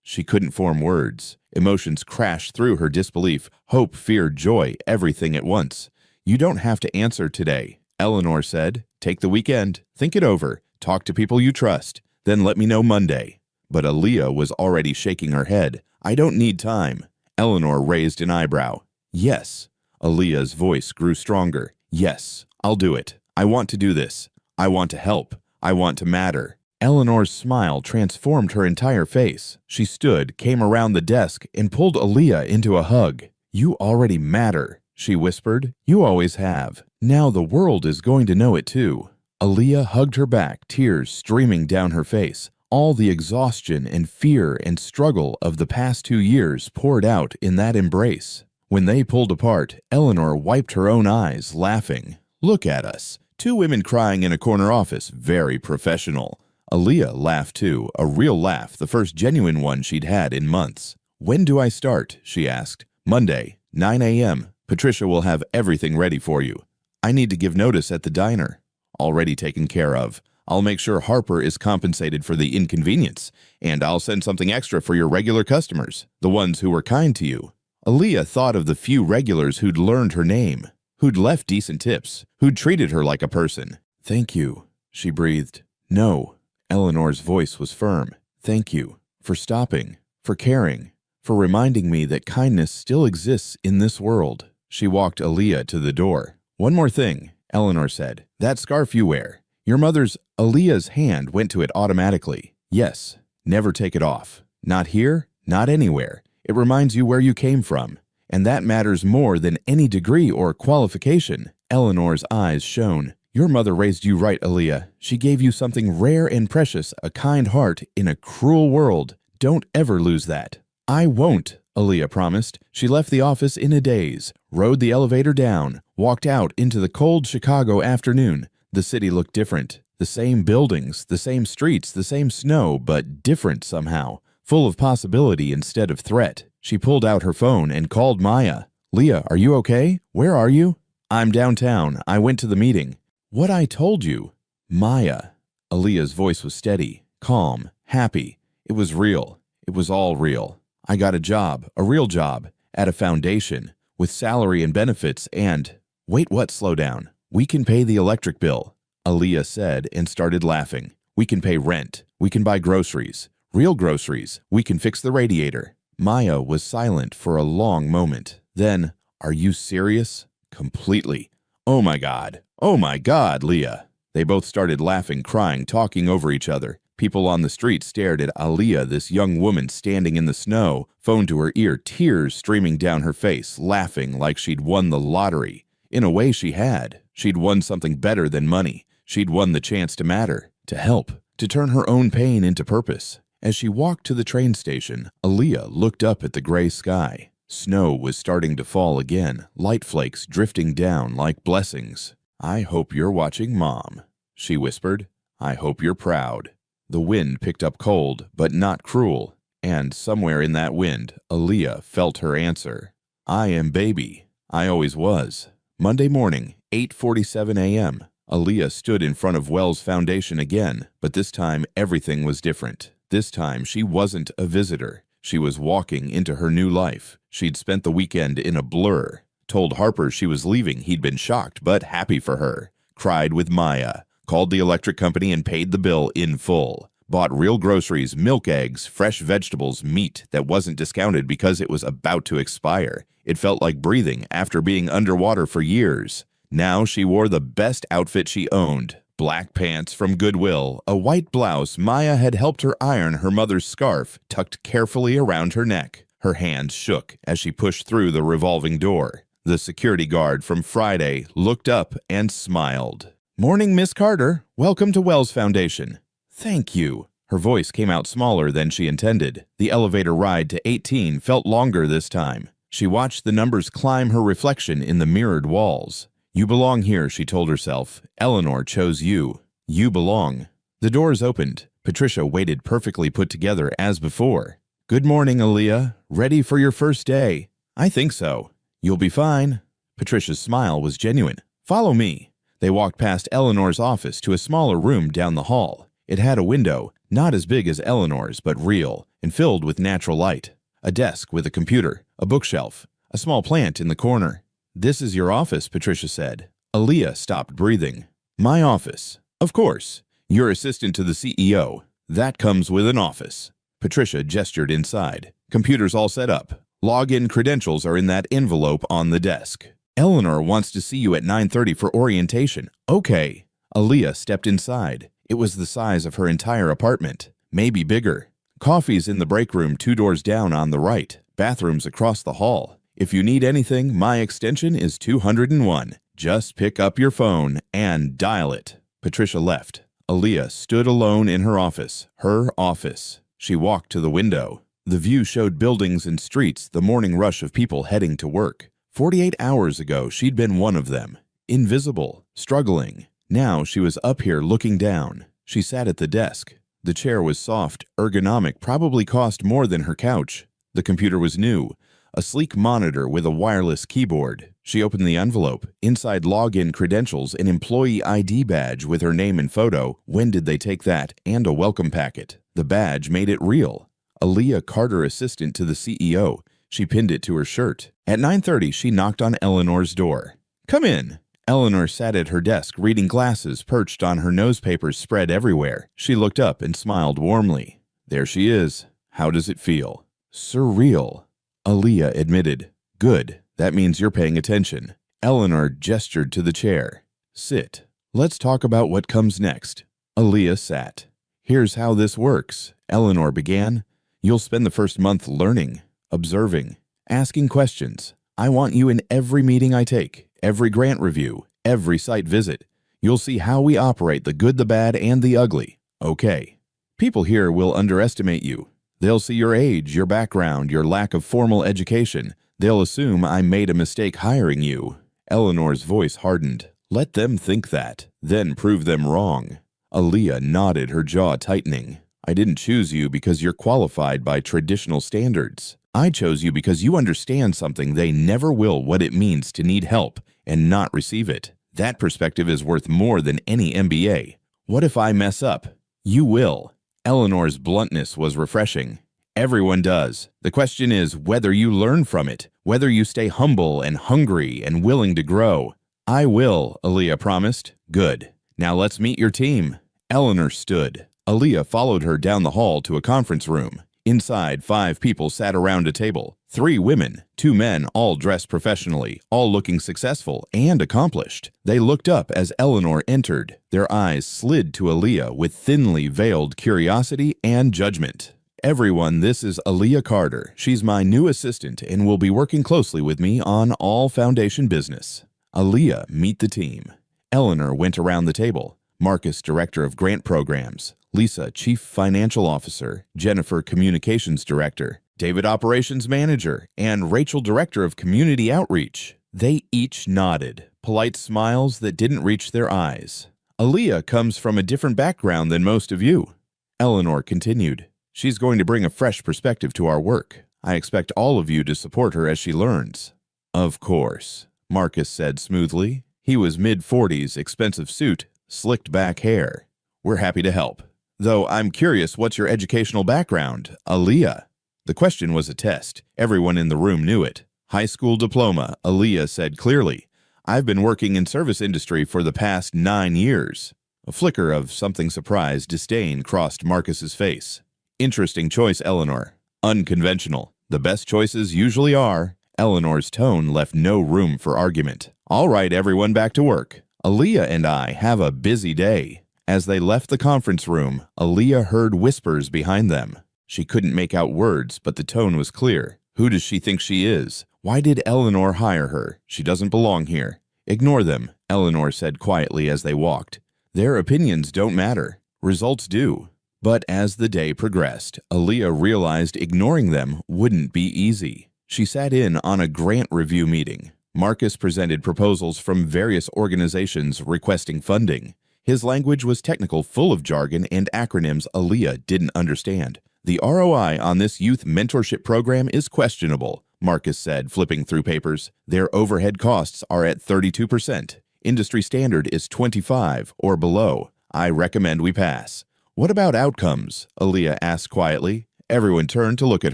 She couldn't form words. Emotions crashed through her disbelief, hope, fear, joy, everything at once. "You don't have to answer today," Eleanor said. "Take the weekend, think it over, talk to people you trust, then let me know Monday." But Aaliyah was already shaking her head. "I don't need time." Eleanor raised an eyebrow. "Yes." Aaliyah's voice grew stronger. "Yes, I'll do it. I want to do this. I want to help. I want to matter." Eleanor's smile transformed her entire face. She stood, came around the desk, and pulled Aaliyah into a hug. "You already matter," she whispered. "You always have. Now the world is going to know it too." Aaliyah hugged her back, tears streaming down her face. All the exhaustion and fear and struggle of the past 2 years poured out in that embrace. When they pulled apart, Eleanor wiped her own eyes, laughing. "Look at us. 2 women crying in a corner office. Very professional." Aaliyah laughed too, a real laugh, the first genuine one she'd had in months. "When do I start?" she asked. "Monday. 9 a.m. Patricia will have everything ready for you. I need to give notice at the diner. Already taken care of. I'll make sure Harper is compensated for the inconvenience, and I'll send something extra for your regular customers, the ones who were kind to you. Aaliyah thought of the few regulars who'd learned her name, who'd left decent tips, who'd treated her like a person. Thank you, she breathed. No, Eleanor's voice was firm. Thank you for stopping, for caring, for reminding me that kindness still exists in this world. She walked Aaliyah to the door. One more thing, Eleanor said. That scarf you wear. Your mother's. Aaliyah's hand went to it automatically. Yes, never take it off. Not here, not anywhere. It reminds you where you came from. And that matters more than any degree or qualification. Eleanor's eyes shone. Your mother raised you right, Aaliyah. She gave you something rare and precious, a kind heart in a cruel world. Don't ever lose that. I won't, Aaliyah promised. She left the office in a daze, rode the elevator down, walked out into the cold Chicago afternoon. The city looked different. The same buildings, the same streets, the same snow, but different somehow, full of possibility instead of threat. She pulled out her phone and called Maya. Leah, are you okay? Where are you? I'm downtown. I went to the meeting. What I told you. Maya. Aaliyah's voice was steady, calm, happy. It was real. It was all real. I got a job, a real job, at a foundation, with salary and benefits and… Wait, what? Slow down. We can pay the electric bill, Aaliyah said and started laughing. We can pay rent. We can buy groceries. Real groceries. We can fix the radiator. Maya was silent for a long moment. Then, are you serious? Completely. Oh my God, Leah. They both started laughing, crying, talking over each other. People on the street stared at Aaliyah, this young woman standing in the snow, phone to her ear, tears streaming down her face, laughing like she'd won the lottery. In a way she had. She'd won something better than money. She'd won the chance to matter, to help, to turn her own pain into purpose. As she walked to the train station, Aaliyah looked up at the gray sky. Snow was starting to fall again, light flakes drifting down like blessings. I hope you're watching, Mom, she whispered. I hope you're proud. The wind picked up cold, but not cruel, and somewhere in that wind, Aaliyah felt her answer. I am baby. I always was. Monday morning, 8:47 a.m. Aaliyah stood in front of Wells Foundation again, but this time everything was different. This time she wasn't a visitor. She was walking into her new life. She'd spent the weekend in a blur. Told Harper she was leaving. He'd been shocked, but happy for her. Cried with Maya. Called the electric company and paid the bill in full. Bought real groceries, milk, eggs, fresh vegetables, meat that wasn't discounted because it was about to expire. It felt like breathing after being underwater for years. Now she wore the best outfit she owned. Black pants from Goodwill, a white blouse. Maya had helped her iron her mother's scarf, tucked carefully around her neck. Her hands shook as she pushed through the revolving door. The security guard from Friday looked up and smiled. Morning, Miss Carter. Welcome to Wells Foundation. Thank you. Her voice came out smaller than she intended. The elevator ride to 18 felt longer this time. She watched the numbers climb her reflection in the mirrored walls. You belong here, she told herself. Eleanor chose you. You belong. The doors opened. Patricia waited perfectly put together as before. Good morning, Aaliyah. Ready for your first day? I think so. You'll be fine. Patricia's smile was genuine. Follow me. They walked past Eleanor's office to a smaller room down the hall. It had a window, not as big as Eleanor's, but real, and filled with natural light. A desk with a computer, a bookshelf, a small plant in the corner. This is your office, Patricia said. Aaliyah stopped breathing. My office. Of course. You're assistant to the CEO. That comes with an office. Patricia gestured inside. Computers all set up. Login credentials are in that envelope on the desk. Eleanor wants to see you at 9:30 for orientation. Okay. Aaliyah stepped inside. It was the size of her entire apartment, maybe bigger. Coffee's in the break room 2 doors down on the right. Bathrooms across the hall. If you need anything, my extension is 201. Just pick up your phone and dial it. Patricia left. Aaliyah stood alone in her office. Her office. She walked to the window. The view showed buildings and streets, the morning rush of people heading to work. 48 hours ago, she'd been one of them. Invisible, struggling. Now she was up here looking down. She sat at the desk. The chair was soft, ergonomic, probably cost more than her couch. The computer was new. a sleek monitor with a wireless keyboard. She opened the envelope. Inside, login credentials, an employee ID badge with her name and photo. When did they take that? And a welcome packet. The badge made it real. Aaliyah Carter, assistant to the CEO. She pinned it to her shirt. At 9:30, she knocked on Eleanor's door. "Come in." Eleanor sat at her desk, reading, glasses perched on her, newspapers spread everywhere. She looked up and smiled warmly. "There she is. How does it feel?" "Surreal," Aaliyah admitted. "Good. That means you're paying attention." Eleanor gestured to the chair. "Sit. Let's talk about what comes next." Aaliyah sat. "Here's how this works," Eleanor began. "You'll spend the first month learning, observing, asking questions. I want you in every meeting I take, every grant review, every site visit. You'll see how we operate, the good, the bad, and the ugly. Okay. People here will underestimate you. They'll see your age, your background, your lack of formal education. They'll assume I made a mistake hiring you." Eleanor's voice hardened. "Let them think that, then prove them wrong." Aaliyah nodded, her jaw tightening. "I didn't choose you because you're qualified by traditional standards. I chose you because you understand something they never will, what it means to need help and not receive it. That perspective is worth more than any MBA. What if I mess up? You will." Eleanor's bluntness was refreshing. "Everyone does. The question is whether you learn from it, whether you stay humble and hungry and willing to grow." "I will," Aaliyah promised. "Good. Now let's meet your team." Eleanor stood. Aaliyah followed her down the hall to a conference room. Inside, 5 people sat around a table. 3 women, 2 men, all dressed professionally, all looking successful and accomplished. They looked up as Eleanor entered. Their eyes slid to Aaliyah with thinly veiled curiosity and judgment. "Everyone, this is Aaliyah Carter. She's my new assistant and will be working closely with me on all foundation business." "Aaliyah, meet the team." Eleanor went around the table. Marcus, Director of Grant Programs. Lisa, Chief Financial Officer. Jennifer, Communications Director. David, Operations Manager. And Rachel, Director of Community Outreach. They each nodded, polite smiles that didn't reach their eyes. "Aaliyah comes from a different background than most of you." Eleanor continued. "She's going to bring a fresh perspective to our work. I expect all of you to support her as she learns." "Of course," Marcus said smoothly. He was mid-40s, expensive suit, slicked back hair. "We're happy to help. Though I'm curious, what's your educational background, Aaliyah?" The question was a test. Everyone in the room knew it. "High school diploma," Aaliyah said clearly. "I've been working in service industry for the past 9 years." A flicker of something surprised disdain crossed Marcus's face. "Interesting choice, Eleanor. Unconventional. The best choices usually are." Eleanor's tone left no room for argument. "All right, everyone, back to work. Aaliyah and I have a busy day." As they left the conference room, Aaliyah heard whispers behind them. She couldn't make out words, but the tone was clear. "Who does she think she is? Why did Eleanor hire her? She doesn't belong here." "Ignore them," Eleanor said quietly as they walked. "Their opinions don't matter. Results do." But as the day progressed, Aaliyah realized ignoring them wouldn't be easy. She sat in on a grant review meeting. Marcus presented proposals from various organizations requesting funding. His language was technical, full of jargon and acronyms Aaliyah didn't understand. "The ROI on this youth mentorship program is questionable," Marcus said, flipping through papers. "Their overhead costs are at 32%. Industry standard is 25 or below. I recommend we pass." "What about outcomes?" Aaliyah asked quietly. Everyone turned to look at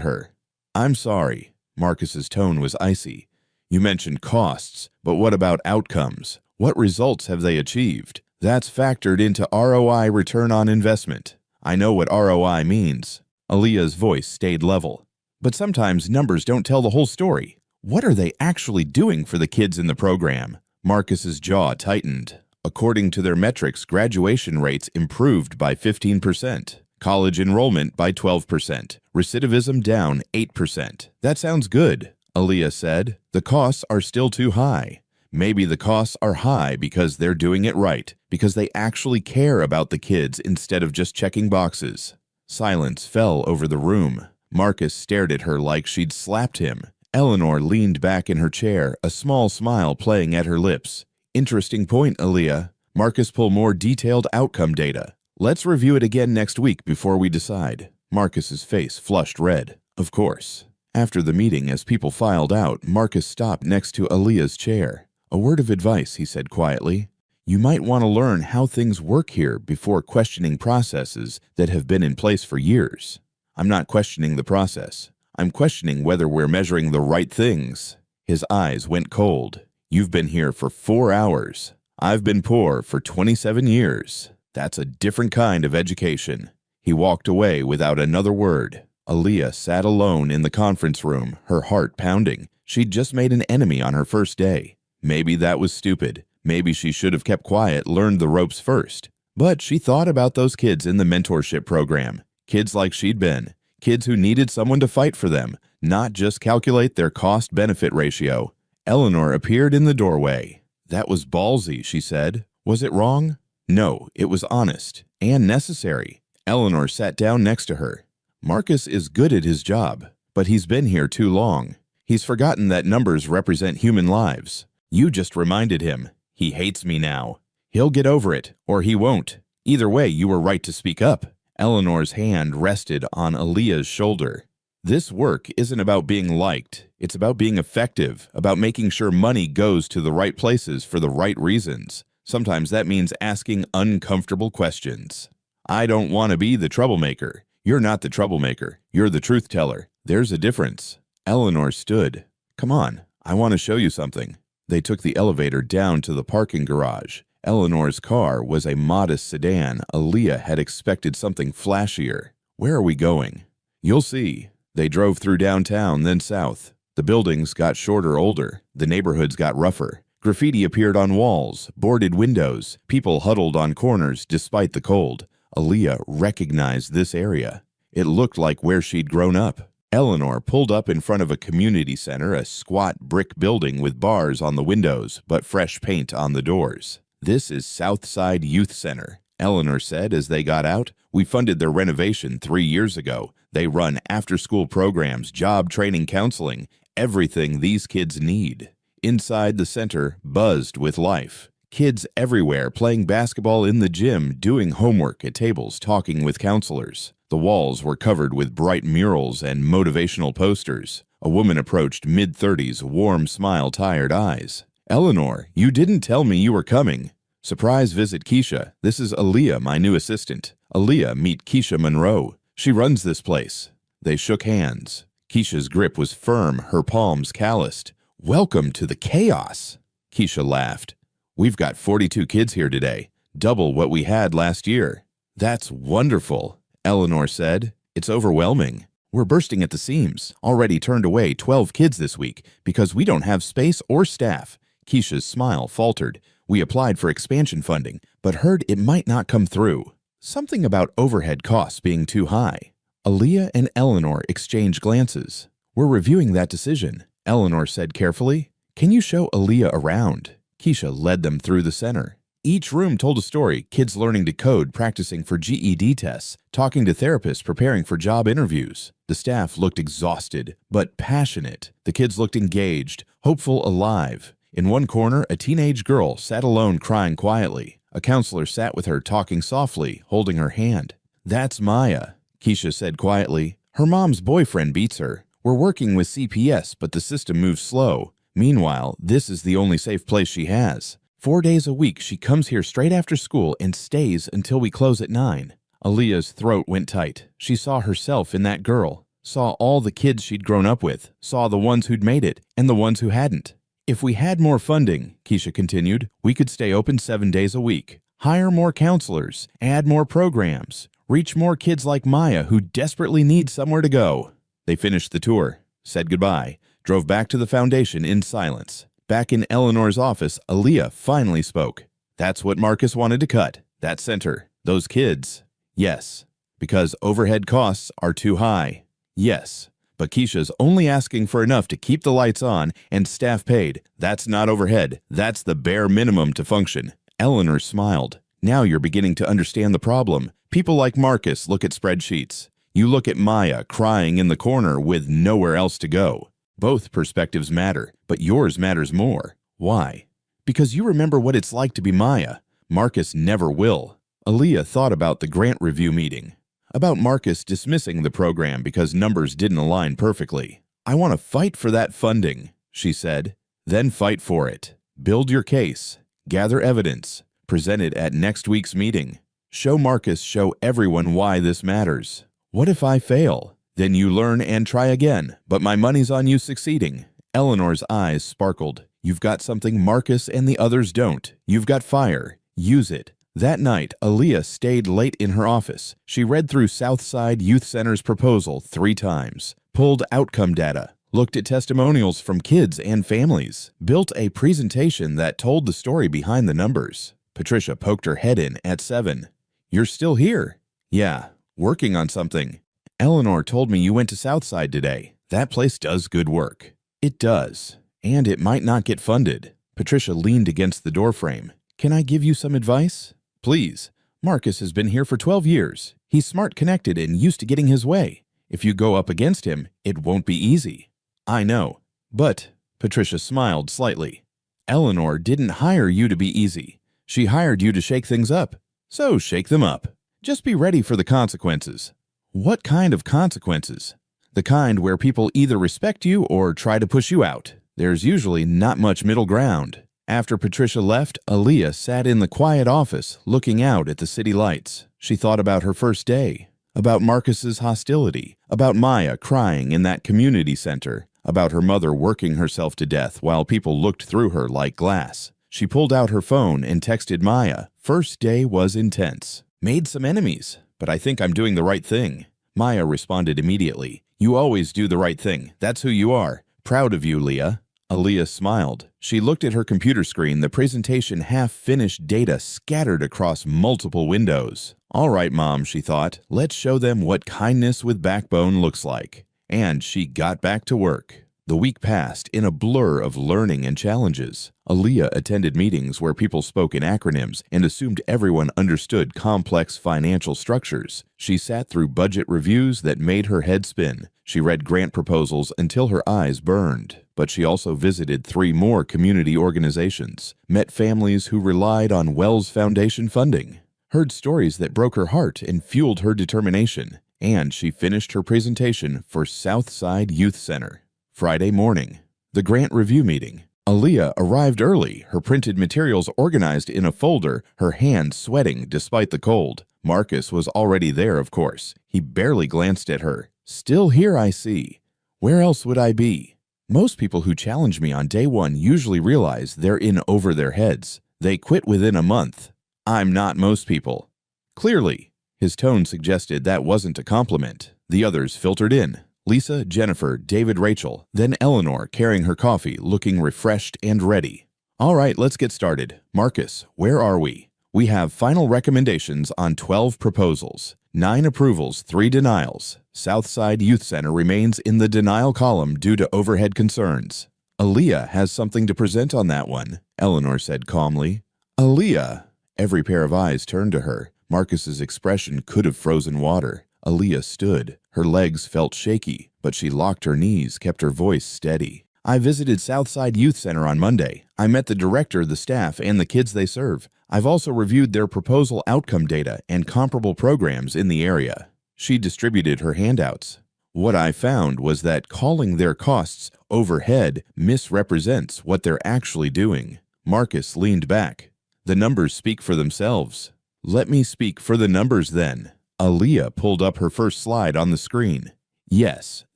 her. "I'm sorry." Marcus's tone was icy. "You mentioned costs, but what about outcomes? What results have they achieved? That's factored into ROI, return on investment. I know what ROI means." Aaliyah's voice stayed level. "But sometimes numbers don't tell the whole story. What are they actually doing for the kids in the program?" Marcus's jaw tightened. "According to their metrics, graduation rates improved by 15%. College enrollment by 12%. Recidivism down 8%. That sounds good," Aaliyah said. "The costs are still too high. Maybe the costs are high because they're doing it right, because they actually care about the kids instead of just checking boxes." Silence fell over the room. Marcus stared at her like she'd slapped him. Eleanor leaned back in her chair, a small smile playing at her lips. "Interesting point, Aaliyah. Marcus, pull more detailed outcome data. Let's review it again next week before we decide." Marcus's face flushed red. "Of course." After the meeting, as people filed out, Marcus stopped next to Aaliyah's chair. "A word of advice," he said quietly. "You might want to learn how things work here before questioning processes that have been in place for years." "I'm not questioning the process. I'm questioning whether we're measuring the right things." His eyes went cold. "You've been here for 4 hours. I've been poor for 27 years. That's a different kind of education." He walked away without another word. Aaliyah sat alone in the conference room, her heart pounding. She'd just made an enemy on her first day. Maybe that was stupid. Maybe she should have kept quiet, learned the ropes first. But she thought about those kids in the mentorship program. Kids like she'd been. Kids who needed someone to fight for them, not just calculate their cost-benefit ratio. Eleanor appeared in the doorway. "That was ballsy," she said. "Was it wrong?" "No, it was honest and necessary." Eleanor sat down next to her. "Marcus is good at his job, but he's been here too long. He's forgotten that numbers represent human lives. You just reminded him. He hates me now. He'll get over it, or he won't. Either way, you were right to speak up." Eleanor's hand rested on Aaliyah's shoulder. "This work isn't about being liked. It's about being effective, about making sure money goes to the right places for the right reasons. Sometimes that means asking uncomfortable questions." "I don't want to be the troublemaker." "You're not the troublemaker. You're the truth teller. There's a difference." Eleanor stood. "Come on, I want to show you something." They took the elevator down to the parking garage. Eleanor's car was a modest sedan. Aaliyah had expected something flashier. "Where are we going?" "You'll see." They drove through downtown, then south. The buildings got shorter, older. The neighborhoods got rougher. Graffiti appeared on walls, boarded windows. People huddled on corners despite the cold. Aaliyah recognized this area. It looked like where she'd grown up. Eleanor pulled up in front of a community center, a squat brick building with bars on the windows, but fresh paint on the doors. "This is Southside Youth Center," Eleanor said as they got out. "We funded their renovation 3 years ago. They run after-school programs, job training, counseling, everything these kids need." Inside the center buzzed with life. Kids everywhere playing basketball in the gym, doing homework at tables, talking with counselors. The walls were covered with bright murals and motivational posters. A woman approached, mid-30s, warm smile, tired eyes. "Eleanor, you didn't tell me you were coming." "Surprise visit, Keisha. This is Aaliyah, my new assistant. Aaliyah, meet Keisha Monroe. She runs this place." They shook hands. Keisha's grip was firm, her palms calloused. "Welcome to the chaos." Keisha laughed. "We've got 42 kids here today, double what we had last year." "That's wonderful," Eleanor said. "It's overwhelming. We're bursting at the seams. Already turned away 12 kids this week because we don't have space or staff." Keisha's smile faltered. "We applied for expansion funding, but heard it might not come through. Something about overhead costs being too high." Aaliyah and Eleanor exchanged glances. "We're reviewing that decision," Eleanor said carefully. "Can you show Aaliyah around?" Keisha led them through the center. Each room told a story: kids learning to code, practicing for GED tests, talking to therapists, preparing for job interviews. The staff looked exhausted, but passionate. The kids looked engaged, hopeful, alive. In one corner, a teenage girl sat alone, crying quietly. A counselor sat with her, talking softly, holding her hand. "That's Maya," Keisha said quietly. "Her mom's boyfriend beats her. We're working with CPS, but the system moves slow. Meanwhile, this is the only safe place she has. 4 days a week, she comes here straight after school and stays until we close at 9. Aaliyah's throat went tight. She saw herself in that girl, saw all the kids she'd grown up with, saw the ones who'd made it and the ones who hadn't. "If we had more funding," Keisha continued, "we could stay open 7 days a week, hire more counselors, add more programs, reach more kids like Maya who desperately need somewhere to go." They finished the tour, said goodbye, drove back to the foundation in silence. Back in Eleanor's office, Aaliyah finally spoke. "That's what Marcus wanted to cut. That center. Those kids." "Yes." "Because overhead costs are too high." "Yes." "But Keisha's only asking for enough to keep the lights on and staff paid. That's not overhead. That's the bare minimum to function." Eleanor smiled. "Now you're beginning to understand the problem. People like Marcus look at spreadsheets. You look at Maya crying in the corner with nowhere else to go. Both perspectives matter, but yours matters more. Why? Because you remember what it's like to be Maya. Marcus never will." Aaliyah thought about the grant review meeting, about Marcus dismissing the program because numbers didn't align perfectly. I want to fight for that funding, she said. Then fight for it. Build your case. Gather evidence. Present it at next week's meeting. Show Marcus, show everyone why this matters. What if I fail? Then you learn and try again, but my money's on you succeeding. Eleanor's eyes sparkled. You've got something Marcus and the others don't. You've got fire. Use it. That night, Aaliyah stayed late in her office. She read through Southside Youth Center's proposal 3 times, pulled outcome data, looked at testimonials from kids and families, built a presentation that told the story behind the numbers. Patricia poked her head in at 7. You're still here? Yeah, working on something. Eleanor told me you went to Southside today. That place does good work. It does, and it might not get funded. Patricia leaned against the doorframe. Can I give you some advice? Please. Marcus has been here for 12 years. He's smart, connected, and used to getting his way. If you go up against him, it won't be easy. I know. But, Patricia smiled slightly, Eleanor didn't hire you to be easy. She hired you to shake things up. So shake them up. Just be ready for the consequences. What kind of consequences? The kind where people either respect you or try to push you out. There's usually not much middle ground. After Patricia left, Aaliyah sat in the quiet office, looking out at the city lights. She thought about her first day, about Marcus's hostility, about Maya crying in that community center, about her mother working herself to death while people looked through her like glass. She pulled out her phone and texted Maya. First day was intense. Made some enemies, but I think I'm doing the right thing. Maya responded immediately. You always do the right thing. That's who you are. Proud of you, Leah. Aaliyah smiled. She looked at her computer screen, the presentation half-finished data scattered across multiple windows. All right, Mom, she thought. Let's show them what kindness with backbone looks like. And she got back to work. The week passed in a blur of learning and challenges. Aaliyah attended meetings where people spoke in acronyms and assumed everyone understood complex financial structures. She sat through budget reviews that made her head spin. She read grant proposals until her eyes burned. But she also visited 3 more community organizations, met families who relied on Wells Foundation funding, heard stories that broke her heart and fueled her determination, and she finished her presentation for Southside Youth Center. Friday morning, the grant review meeting. Aaliyah arrived early, her printed materials organized in a folder, her hands sweating despite the cold. Marcus was already there, of course. He barely glanced at her. Still here, I see. Where else would I be? Most people who challenge me on day 1 usually realize they're in over their heads. They quit within a month. I'm not most people. Clearly, his tone suggested that wasn't a compliment. The others filtered in. Lisa, Jennifer, David, Rachel, then Eleanor carrying her coffee, looking refreshed and ready. All right, let's get started. Marcus, where are we? We have final recommendations on 12 proposals, 9 approvals, 3 denials. Southside Youth Center remains in the denial column due to overhead concerns. Aaliyah has something to present on that one, Eleanor said calmly. Aaliyah. Every pair of eyes turned to her. Marcus's expression could have frozen water. Aaliyah stood. Her legs felt shaky, but she locked her knees, kept her voice steady. I visited Southside Youth Center on Monday. I met the director, the staff, and the kids they serve. I've also reviewed their proposal outcome data and comparable programs in the area. She distributed her handouts. What I found was that calling their costs overhead misrepresents what they're actually doing. Marcus leaned back. The numbers speak for themselves. Let me speak for the numbers then. Aaliyah pulled up her first slide on the screen. Yes,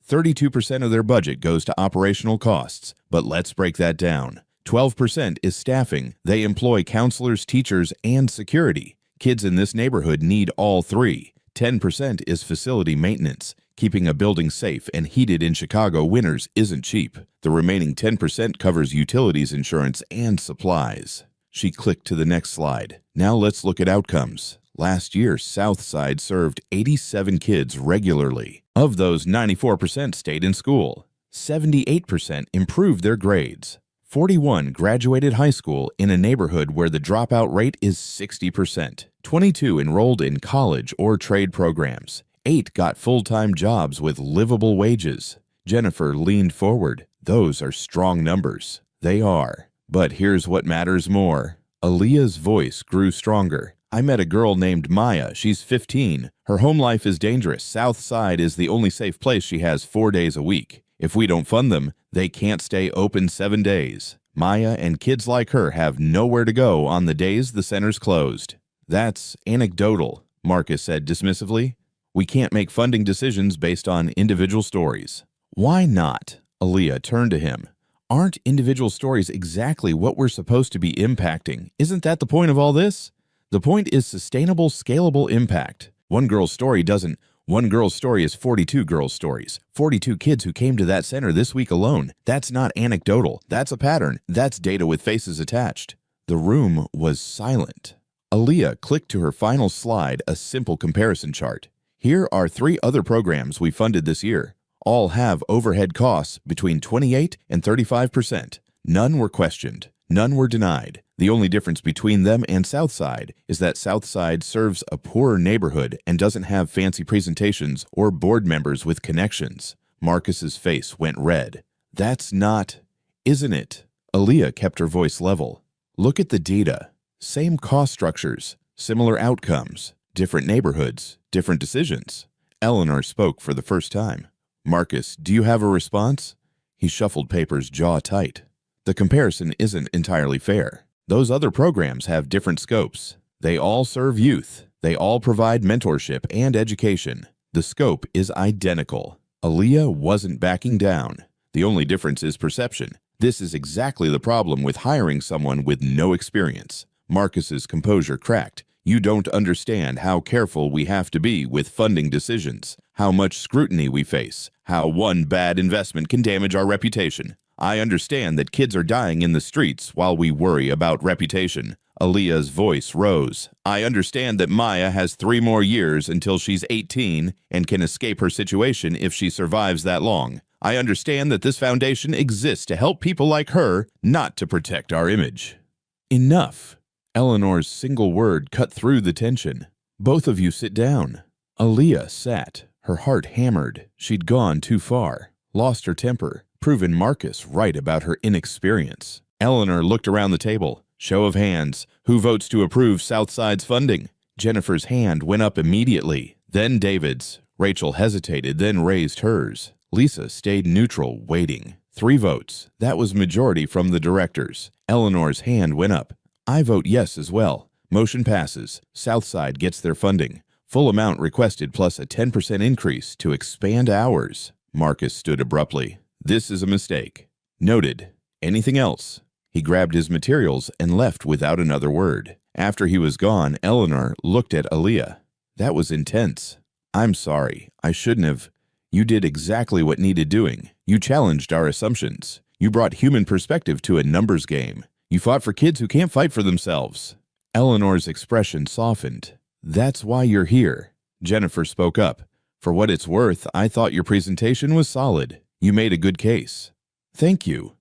32% of their budget goes to operational costs, but let's break that down. 12% is staffing. They employ counselors, teachers, and security. Kids in this neighborhood need all 3. 10% is facility maintenance. Keeping a building safe and heated in Chicago winters isn't cheap. The remaining 10% covers utilities, insurance, and supplies. She clicked to the next slide. Now let's look at outcomes. Last year, Southside served 87 kids regularly. Of those, 94% stayed in school. 78% improved their grades. 41 graduated high school in a neighborhood where the dropout rate is 60%. 22 enrolled in college or trade programs. 8 got full-time jobs with livable wages. Jennifer leaned forward. Those are strong numbers. They are. But here's what matters more. Aaliyah's voice grew stronger. I met a girl named Maya. She's 15. Her home life is dangerous. Southside is the only safe place she has 4 days a week. If we don't fund them, they can't stay open 7 days. Maya and kids like her have nowhere to go on the days the center's closed. That's anecdotal, Marcus said dismissively. We can't make funding decisions based on individual stories. Why not? Aaliyah turned to him. Aren't individual stories exactly what we're supposed to be impacting? Isn't that the point of all this? The point is sustainable, scalable impact. One girl's story is 42 girls' stories. 42 kids who came to that center this week alone. That's not anecdotal. That's a pattern. That's data with faces attached. The room was silent. Aaliyah clicked to her final slide, a simple comparison chart. Here are 3 other programs we funded this year. All have overhead costs between 28 and 35%. None were questioned. None were denied. The only difference between them and Southside is that Southside serves a poorer neighborhood and doesn't have fancy presentations or board members with connections. Marcus's face went red. That's not, isn't it? Aaliyah kept her voice level. Look at the data. Same cost structures, similar outcomes, different neighborhoods, different decisions. Eleanor spoke for the first time. Marcus, do you have a response? He shuffled papers, jaw tight. The comparison isn't entirely fair. Those other programs have different scopes. They all serve youth. They all provide mentorship and education. The scope is identical. Aaliyah wasn't backing down. The only difference is perception. This is exactly the problem with hiring someone with no experience. Marcus's composure cracked. You don't understand how careful we have to be with funding decisions, how much scrutiny we face, how one bad investment can damage our reputation. I understand that kids are dying in the streets while we worry about reputation. Aaliyah's voice rose. I understand that Maya has 3 more years until she's 18 and can escape her situation if she survives that long. I understand that this foundation exists to help people like her, not to protect our image. Enough. Eleanor's single word cut through the tension. Both of you sit down. Aaliyah sat, her heart hammered. She'd gone too far, lost her temper, proven Marcus right about her inexperience. Eleanor looked around the table. Show of hands. Who votes to approve Southside's funding? Jennifer's hand went up immediately, then David's. Rachel hesitated, then raised hers. Lisa stayed neutral, waiting. 3 votes. That was majority from the directors. Eleanor's hand went up. I vote yes as well. Motion passes. Southside gets their funding. Full amount requested plus a 10% increase to expand hours. Marcus stood abruptly. This is a mistake. Noted. Anything else? He grabbed his materials and left without another word. After he was gone, Eleanor looked at Aaliyah. That was intense. I'm sorry. I shouldn't have. You did exactly what needed doing. You challenged our assumptions. You brought human perspective to a numbers game. You fought for kids who can't fight for themselves. Eleanor's expression softened. That's why you're here. Jennifer spoke up. For what it's worth, I thought your presentation was solid. You made a good case. Thank you.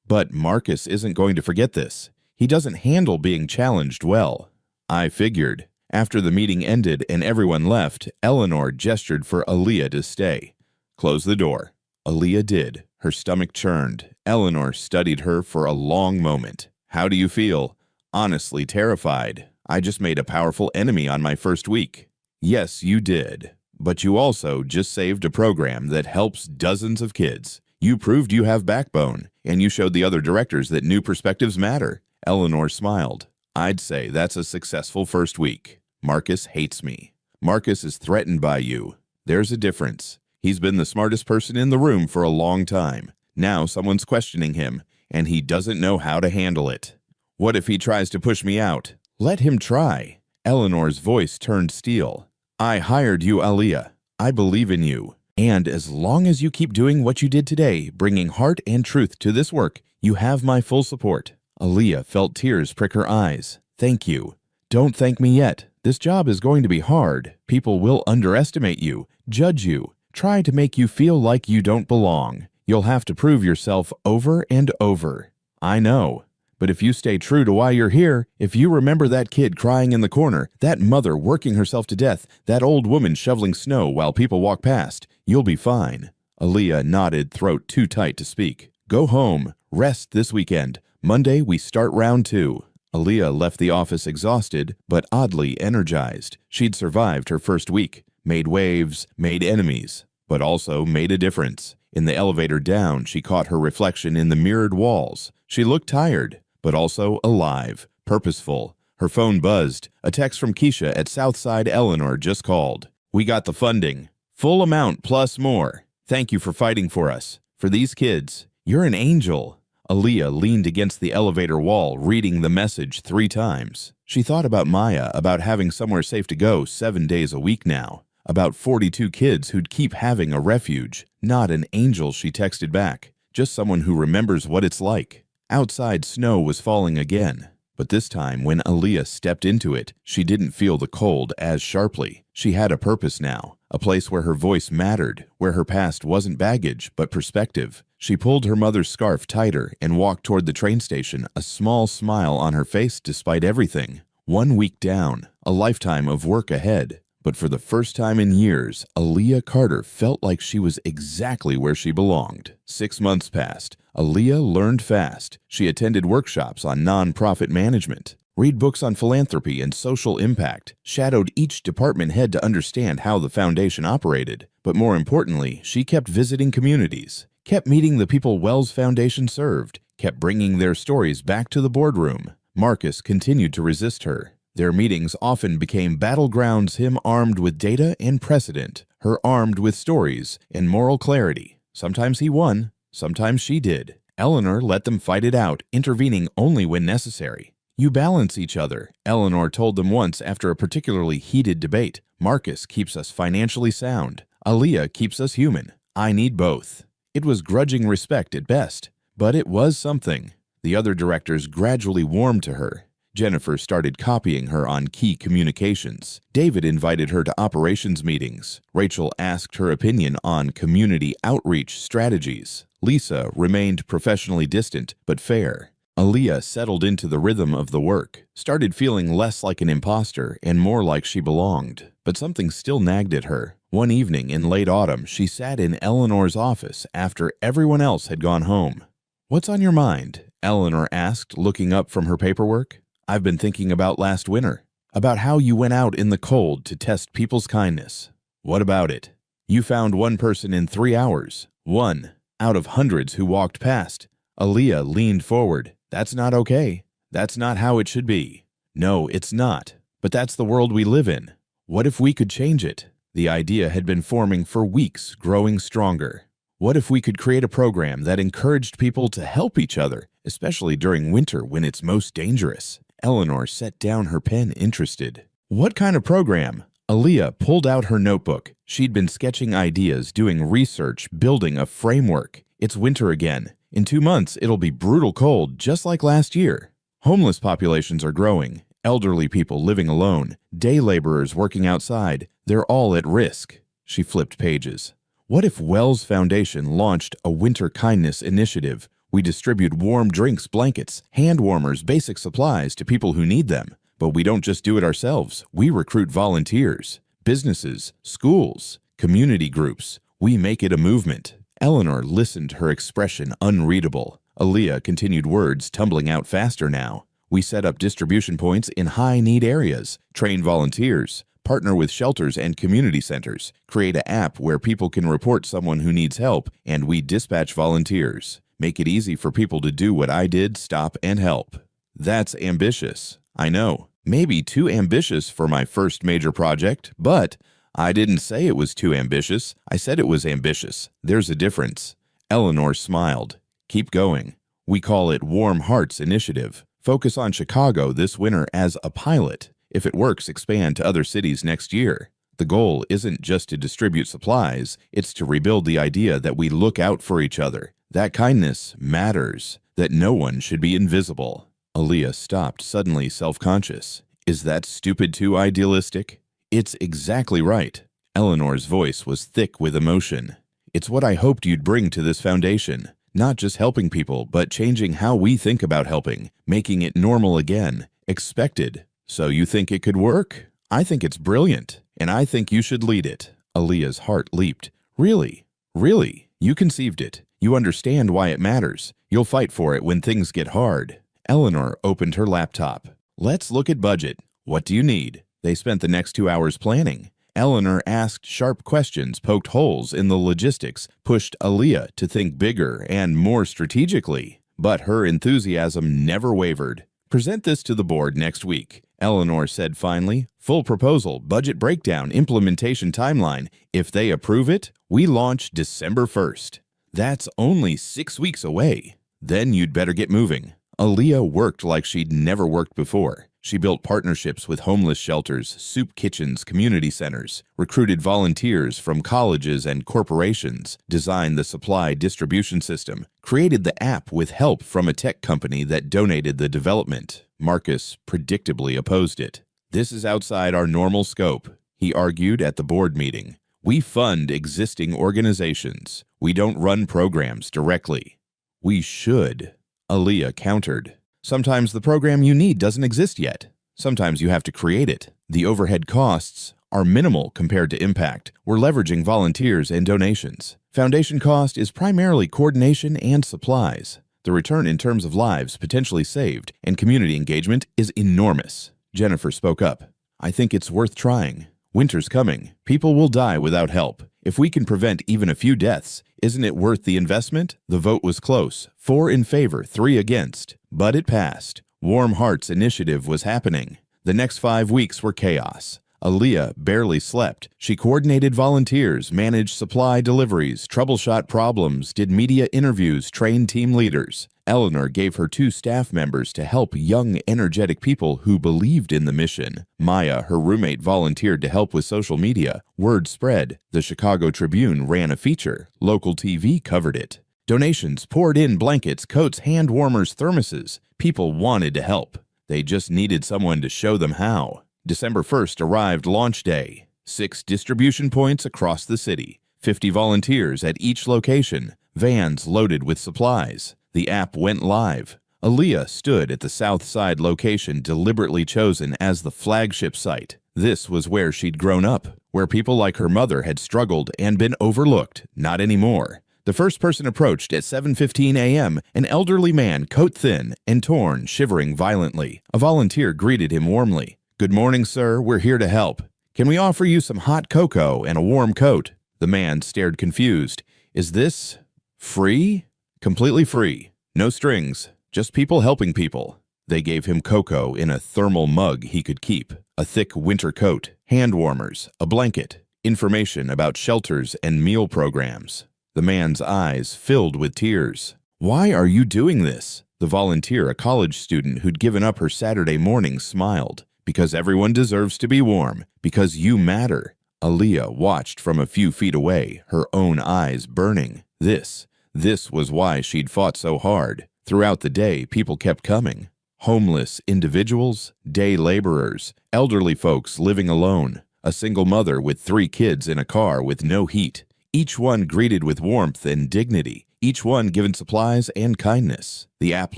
But Marcus isn't going to forget this. He doesn't handle being challenged well. I figured. After the meeting ended and everyone left, Eleanor gestured for Aaliyah to stay. Close the door. Aaliyah did. Her stomach churned. Eleanor studied her for a long moment. How do you feel? Honestly terrified. I just made a powerful enemy on my first week. Yes, you did. But you also just saved a program that helps dozens of kids. You proved you have backbone, and you showed the other directors that new perspectives matter. Eleanor smiled. I'd say that's a successful first week. Marcus hates me. Marcus is threatened by you. There's a difference. He's been the smartest person in the room for a long time. Now someone's questioning him, and he doesn't know how to handle it. What if he tries to push me out? Let him try. Eleanor's voice turned steel. I hired you, Aaliyah. I believe in you. And as long as you keep doing what you did today, bringing heart and truth to this work, you have my full support. Aaliyah felt tears prick her eyes. Thank you. Don't thank me yet. This job is going to be hard. People will underestimate you, judge you, try to make you feel like you don't belong. You'll have to prove yourself over and over. I know. But if you stay true to why you're here, if you remember that kid crying in the corner, that mother working herself to death, that old woman shoveling snow while people walk past, you'll be fine. Aaliyah nodded, throat too tight to speak. Go home. Rest this weekend. Monday, we start round 2. Aaliyah left the office exhausted, but oddly energized. She'd survived her first week, made waves, made enemies, but also made a difference. In the elevator down, she caught her reflection in the mirrored walls. She looked tired, but also alive, purposeful. Her phone buzzed. A text from Keisha at Southside Eleanor just called. "We got the funding. Full amount plus more. Thank you for fighting for us. For these kids. You're an angel." Aaliyah leaned against the elevator wall, reading the message 3 times. She thought about Maya, about having somewhere safe to go 7 days a week now. About 42 kids who'd keep having a refuge. Not an angel, she texted back. Just someone who remembers what it's like. Outside, snow was falling again. But this time, when Aaliyah stepped into it, she didn't feel the cold as sharply. She had a purpose now, a place where her voice mattered, where her past wasn't baggage, but perspective. She pulled her mother's scarf tighter and walked toward the train station, a small smile on her face despite everything. 1 week down, a lifetime of work ahead. But for the first time in years, Aaliyah Carter felt like she was exactly where she belonged. 6 months passed. Aaliyah learned fast. She attended workshops on nonprofit management, read books on philanthropy and social impact, shadowed each department head to understand how the foundation operated. But more importantly, she kept visiting communities, kept meeting the people Wells Foundation served, kept bringing their stories back to the boardroom. Marcus continued to resist her. Their meetings often became battlegrounds, him armed with data and precedent, her armed with stories and moral clarity. Sometimes he won, sometimes she did. Eleanor let them fight it out, intervening only when necessary. "You balance each other," Eleanor told them once after a particularly heated debate. "Marcus keeps us financially sound. Aaliyah keeps us human. I need both." It was grudging respect at best, but it was something. The other directors gradually warmed to her. Jennifer started copying her on key communications. David invited her to operations meetings. Rachel asked her opinion on community outreach strategies. Lisa remained professionally distant but fair. Aaliyah settled into the rhythm of the work, started feeling less like an imposter and more like she belonged. But something still nagged at her. One evening in late autumn, she sat in Eleanor's office after everyone else had gone home. "What's on your mind?" Eleanor asked, looking up from her paperwork. "I've been thinking about last winter, about how you went out in the cold to test people's kindness." "What about it?" "You found one person in 3 hours. One out of hundreds who walked past." Aaliyah leaned forward. "That's not okay. That's not how it should be." "No, it's not. But that's the world we live in. What if we could change it?" The idea had been forming for weeks, growing stronger. What if we could create a program that encouraged people to help each other, especially during winter when it's most dangerous? Eleanor set down her pen, interested. "What kind of program?" Aaliyah pulled out her notebook. She'd been sketching ideas, doing research, building a framework. It's winter again. In 2 months, it'll be brutal cold, just like last year. Homeless populations are growing. Elderly people living alone. Day laborers working outside. They're all at risk. She flipped pages. What if Wells Foundation launched a winter kindness initiative? We distribute warm drinks, blankets, hand warmers, basic supplies to people who need them. But we don't just do it ourselves. We recruit volunteers, businesses, schools, community groups. We make it a movement. Eleanor listened, her expression unreadable. Aaliyah continued, words tumbling out faster now. We set up distribution points in high-need areas, train volunteers, partner with shelters and community centers, create an app where people can report someone who needs help, and we dispatch volunteers. Make it easy for people to do what I did, stop and help. That's ambitious. I know. Maybe too ambitious for my first major project, but I didn't say it was too ambitious. I said it was ambitious. There's a difference. Eleanor smiled. Keep going. We call it Warm Hearts Initiative. Focus on Chicago this winter as a pilot. If it works, expand to other cities next year. The goal isn't just to distribute supplies, it's to rebuild the idea that we look out for each other, that kindness matters, that no one should be invisible. Aaliyah stopped, suddenly self-conscious. Is that stupid too idealistic? It's exactly right. Eleanor's voice was thick with emotion. It's what I hoped you'd bring to this foundation. Not just helping people, but changing how we think about helping, making it normal again, expected. So you think it could work? I think it's brilliant, and I think you should lead it. Aaliyah's heart leaped. Really? Really? You conceived it. You understand why it matters. You'll fight for it when things get hard. Eleanor opened her laptop. Let's look at budget. What do you need? They spent the next 2 hours planning. Eleanor asked sharp questions, poked holes in the logistics, pushed Aaliyah to think bigger and more strategically. But her enthusiasm never wavered. "Present this to the board next week," Eleanor said finally. "Full proposal, budget breakdown, implementation timeline. If they approve it, we launch December 1st. That's only 6 weeks away. Then you'd better get moving." Aaliyah worked like she'd never worked before. She built partnerships with homeless shelters, soup kitchens, community centers, recruited volunteers from colleges and corporations, designed the supply distribution system, created the app with help from a tech company that donated the development. Marcus predictably opposed it. "This is outside our normal scope," he argued at the board meeting. "We fund existing organizations. We don't run programs directly." "We should," Aaliyah countered. "Sometimes the program you need doesn't exist yet. Sometimes you have to create it. The overhead costs are minimal compared to impact. We're leveraging volunteers and donations. Foundation cost is primarily coordination and supplies. The return in terms of lives potentially saved and community engagement is enormous." Jennifer spoke up. "I think it's worth trying. Winter's coming. People will die without help. If we can prevent even a few deaths, isn't it worth the investment?" The vote was close, 4 in favor, 3 against, but it passed. Warm Hearts Initiative was happening. The next 5 weeks were chaos. Aaliyah barely slept. She coordinated volunteers, managed supply deliveries, troubleshot problems, did media interviews, trained team leaders. Eleanor gave her 2 staff members to help young, energetic people who believed in the mission. Maya, her roommate, volunteered to help with social media. Word spread. The Chicago Tribune ran a feature. Local TV covered it. Donations poured in: blankets, coats, hand warmers, thermoses. People wanted to help. They just needed someone to show them how. December 1st arrived launch day. 6 distribution points across the city. 50 volunteers at each location. Vans loaded with supplies. The app went live. Aaliyah stood at the South Side location deliberately chosen as the flagship site. This was where she'd grown up, where people like her mother had struggled and been overlooked. Not anymore. The first person approached at 7:15 a.m., an elderly man, coat-thin and torn, shivering violently. A volunteer greeted him warmly. "Good morning, sir. We're here to help. Can we offer you some hot cocoa and a warm coat?" The man stared confused. "Is this free?" "Completely free. No strings. Just people helping people." They gave him cocoa in a thermal mug he could keep, a thick winter coat, hand warmers, a blanket, information about shelters and meal programs. The man's eyes filled with tears. "Why are you doing this?" The volunteer, a college student who'd given up her Saturday morning, smiled. "Because everyone deserves to be warm. Because you matter." Aaliyah watched from a few feet away, her own eyes burning. This was why she'd fought so hard. Throughout the day, people kept coming. Homeless individuals, day laborers, elderly folks living alone, a single mother with 3 kids in a car with no heat. Each one greeted with warmth and dignity, each one given supplies and kindness. The app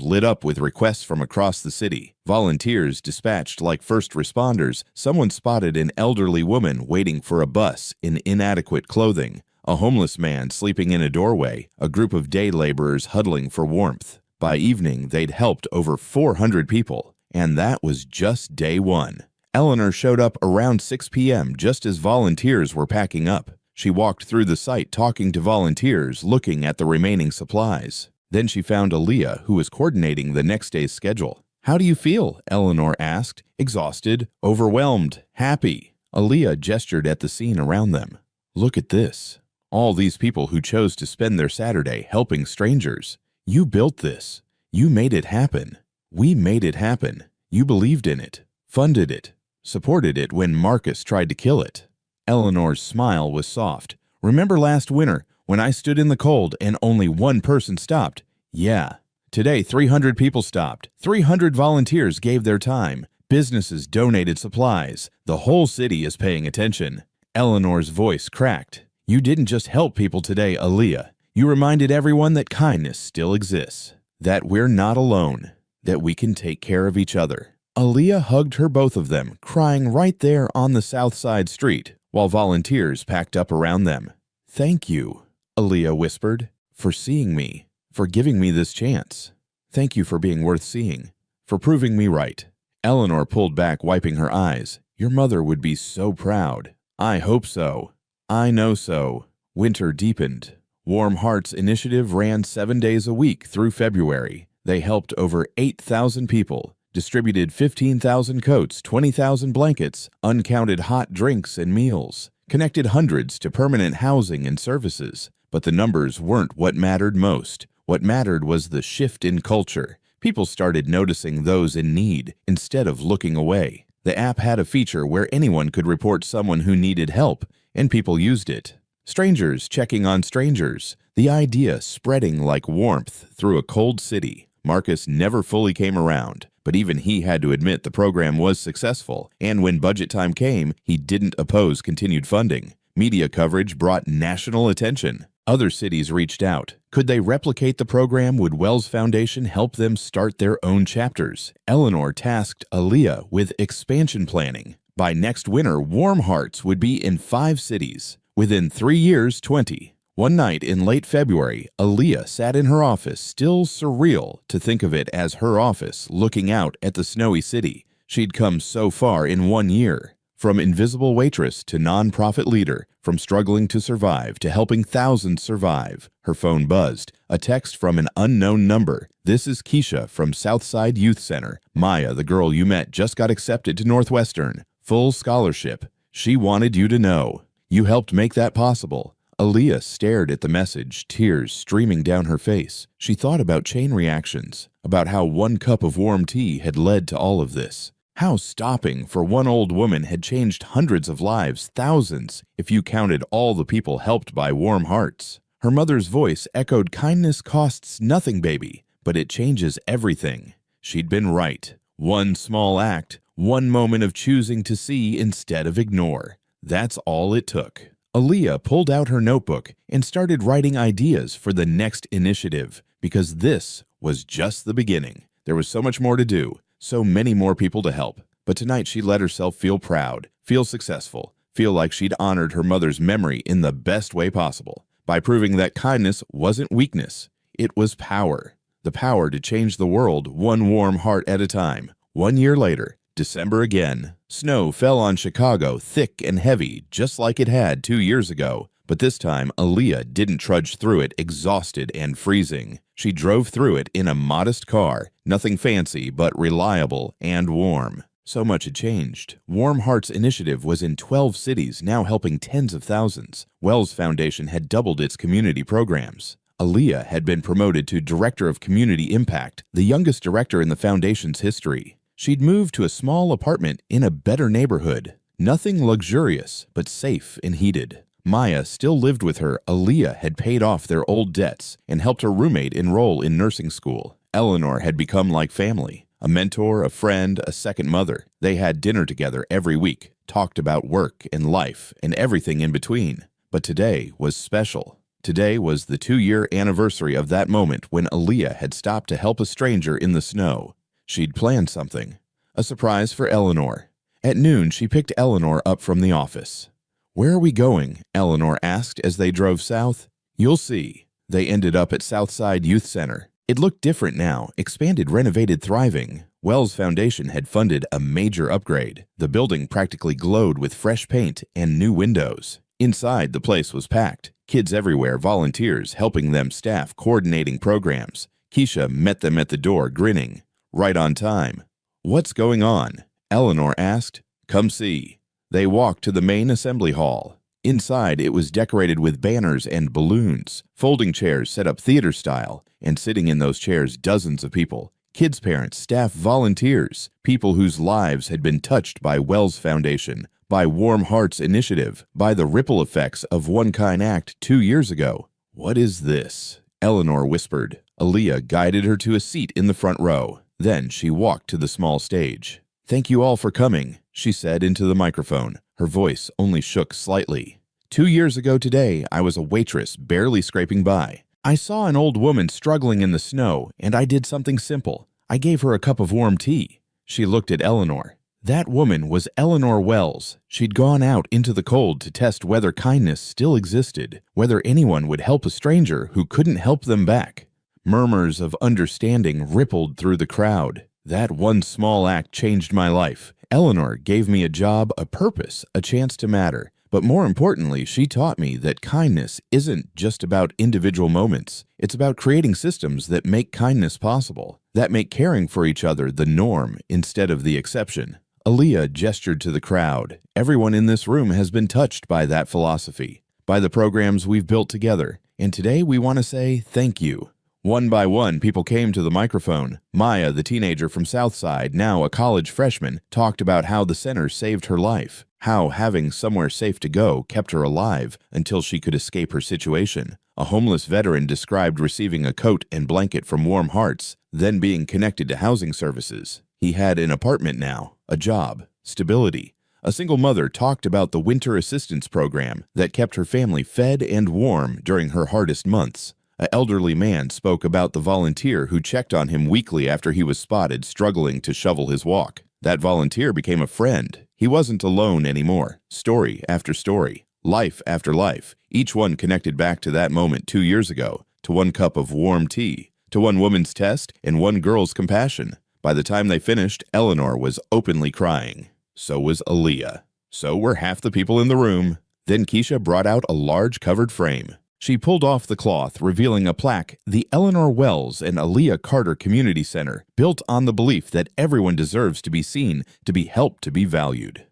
lit up with requests from across the city. Volunteers dispatched like first responders. Someone spotted an elderly woman waiting for a bus in inadequate clothing, a homeless man sleeping in a doorway, a group of day laborers huddling for warmth. By evening, they'd helped over 400 people, and that was just day 1. Eleanor showed up around 6 p.m. just as volunteers were packing up. She walked through the site talking to volunteers, looking at the remaining supplies. Then she found Aaliyah, who was coordinating the next day's schedule. "How do you feel?" Eleanor asked. "Exhausted, overwhelmed, happy." Aaliyah gestured at the scene around them. "Look at this. All these people who chose to spend their Saturday helping strangers. You built this. You made it happen. We made it happen. You believed in it, funded it, supported it when Marcus tried to kill it." Eleanor's smile was soft. "Remember last winter when I stood in the cold and only 1 person stopped? Yeah. Today, 300 people stopped. 300 volunteers gave their time. Businesses donated supplies. The whole city is paying attention." Eleanor's voice cracked. "You didn't just help people today, Aaliyah. You reminded everyone that kindness still exists, that we're not alone, that we can take care of each other." Aaliyah hugged her, both of them, crying right there on the South Side street, while volunteers packed up around them. "Thank you," Aaliyah whispered, "for seeing me, for giving me this chance. Thank you for being worth seeing, for proving me right." Eleanor pulled back, wiping her eyes. "Your mother would be so proud." I hope so. I know so. Winter deepened. Warm Hearts Initiative ran 7 days a week through February. They helped over 8,000 people, distributed 15,000 coats, 20,000 blankets, uncounted hot drinks and meals, connected hundreds to permanent housing and services. But the numbers weren't what mattered most. What mattered was the shift in culture. People started noticing those in need instead of looking away. The app had a feature where anyone could report someone who needed help, and people used it. Strangers checking on strangers. The idea spreading like warmth through a cold city. Marcus never fully came around, but even he had to admit the program was successful, and when budget time came, he didn't oppose continued funding. Media coverage brought national attention. Other cities reached out. Could they replicate the program? Would Wells Foundation help them start their own chapters? Eleanor tasked Aaliyah with expansion planning. By next winter, Warm Hearts would be in 5 cities. Within 3 years, 20. One night in late February, Aaliyah sat in her office, still surreal to think of it as her office, looking out at the snowy city. She'd come so far in 1 year. From invisible waitress to nonprofit leader, from struggling to survive to helping thousands survive. Her phone buzzed. A text from an unknown number. This is Keisha from Southside Youth Center. Maya, the girl you met, just got accepted to Northwestern. Full scholarship. She wanted you to know. You helped make that possible. Aaliyah stared at the message, tears streaming down her face. She thought about chain reactions, about how 1 cup of warm tea had led to all of this. How stopping for one old woman had changed hundreds of lives, thousands, if you counted all the people helped by Warm Hearts. Her mother's voice echoed, "Kindness costs nothing, baby, but it changes everything." She'd been right. One small act, one moment of choosing to see instead of ignore. That's all it took. Aaliyah pulled out her notebook and started writing ideas for the next initiative, because this was just the beginning. There was so much more to do, so many more people to help. But tonight she let herself feel proud, feel successful, feel like she'd honored her mother's memory in the best way possible, by proving that kindness wasn't weakness, it was power. The power to change the world one warm heart at a time. 1 year later, December again. Snow fell on Chicago, thick and heavy, just like it had 2 years ago. But this time, Aaliyah didn't trudge through it exhausted and freezing. She drove through it in a modest car, nothing fancy but reliable and warm. So much had changed. Warm Hearts Initiative was in 12 cities, now helping tens of thousands. Wells Foundation had doubled its community programs. Aaliyah had been promoted to Director of Community Impact, the youngest director in the foundation's history. She'd moved to a small apartment in a better neighborhood. Nothing luxurious, but safe and heated. Maya still lived with her. Aaliyah had paid off their old debts and helped her roommate enroll in nursing school. Eleanor had become like family. A mentor, a friend, a second mother. They had dinner together every week, talked about work and life and everything in between. But today was special. Today was the 2-year anniversary of that moment when Aaliyah had stopped to help a stranger in the snow. She'd planned something, a surprise for Eleanor. At noon, she picked Eleanor up from the office. "Where are we going?" Eleanor asked as they drove south. "You'll see." They ended up at Southside Youth Center. It looked different now, expanded, renovated, thriving. Wells Foundation had funded a major upgrade. The building practically glowed with fresh paint and new windows. Inside, the place was packed. Kids everywhere, volunteers helping them, staff coordinating programs. Keisha met them at the door, grinning. Right on time. "What's going on?" Eleanor asked. "Come see." They walked to the main assembly hall. Inside, it was decorated with banners and balloons, folding chairs set up theater style, and sitting in those chairs dozens of people. Kids' parents, staff, volunteers, people whose lives had been touched by Wells Foundation, by Warm Hearts Initiative, by the ripple effects of One Kind Act 2 years ago. "What is this?" Eleanor whispered. Aaliyah guided her to a seat in the front row. Then she walked to the small stage. "Thank you all for coming," she said into the microphone. Her voice only shook slightly. 2 years ago today, I was a waitress barely scraping by. I saw an old woman struggling in the snow, and I did something simple. I gave her a cup of warm tea." She looked at Eleanor. That woman was Eleanor Wells. She'd gone out into the cold to test whether kindness still existed, whether anyone would help a stranger who couldn't help them back. Murmurs of understanding rippled through the crowd. "That one small act changed my life. Eleanor gave me a job, a purpose, a chance to matter. But more importantly, she taught me that kindness isn't just about individual moments. It's about creating systems that make kindness possible, that make caring for each other the norm instead of the exception. Aaliyah gestured to the crowd. Everyone in this room has been touched by that philosophy, by the programs we've built together, and today we want to say thank you. One by one, people came to the microphone. Maya, the teenager from Southside, now a college freshman, talked about how the center saved her life, how having somewhere safe to go kept her alive until she could escape her situation. A homeless veteran described receiving a coat and blanket from Warm Hearts, then being connected to housing services. He had an apartment now, a job, stability. A single mother talked about the winter assistance program that kept her family fed and warm during her hardest months. An elderly man spoke about the volunteer who checked on him weekly after he was spotted struggling to shovel his walk. That volunteer became a friend. He wasn't alone anymore. Story after story, life after life, each one connected back to that moment 2 years ago, to one cup of warm tea, to one woman's test and one girl's compassion. By the time they finished, Eleanor was openly crying. So was Aaliyah. So were half the people in the room. Then Keisha brought out a large covered frame. She pulled off the cloth, revealing a plaque, the Eleanor Wells and Aaliyah Carter Community Center, built on the belief that everyone deserves to be seen, to be helped, to be valued.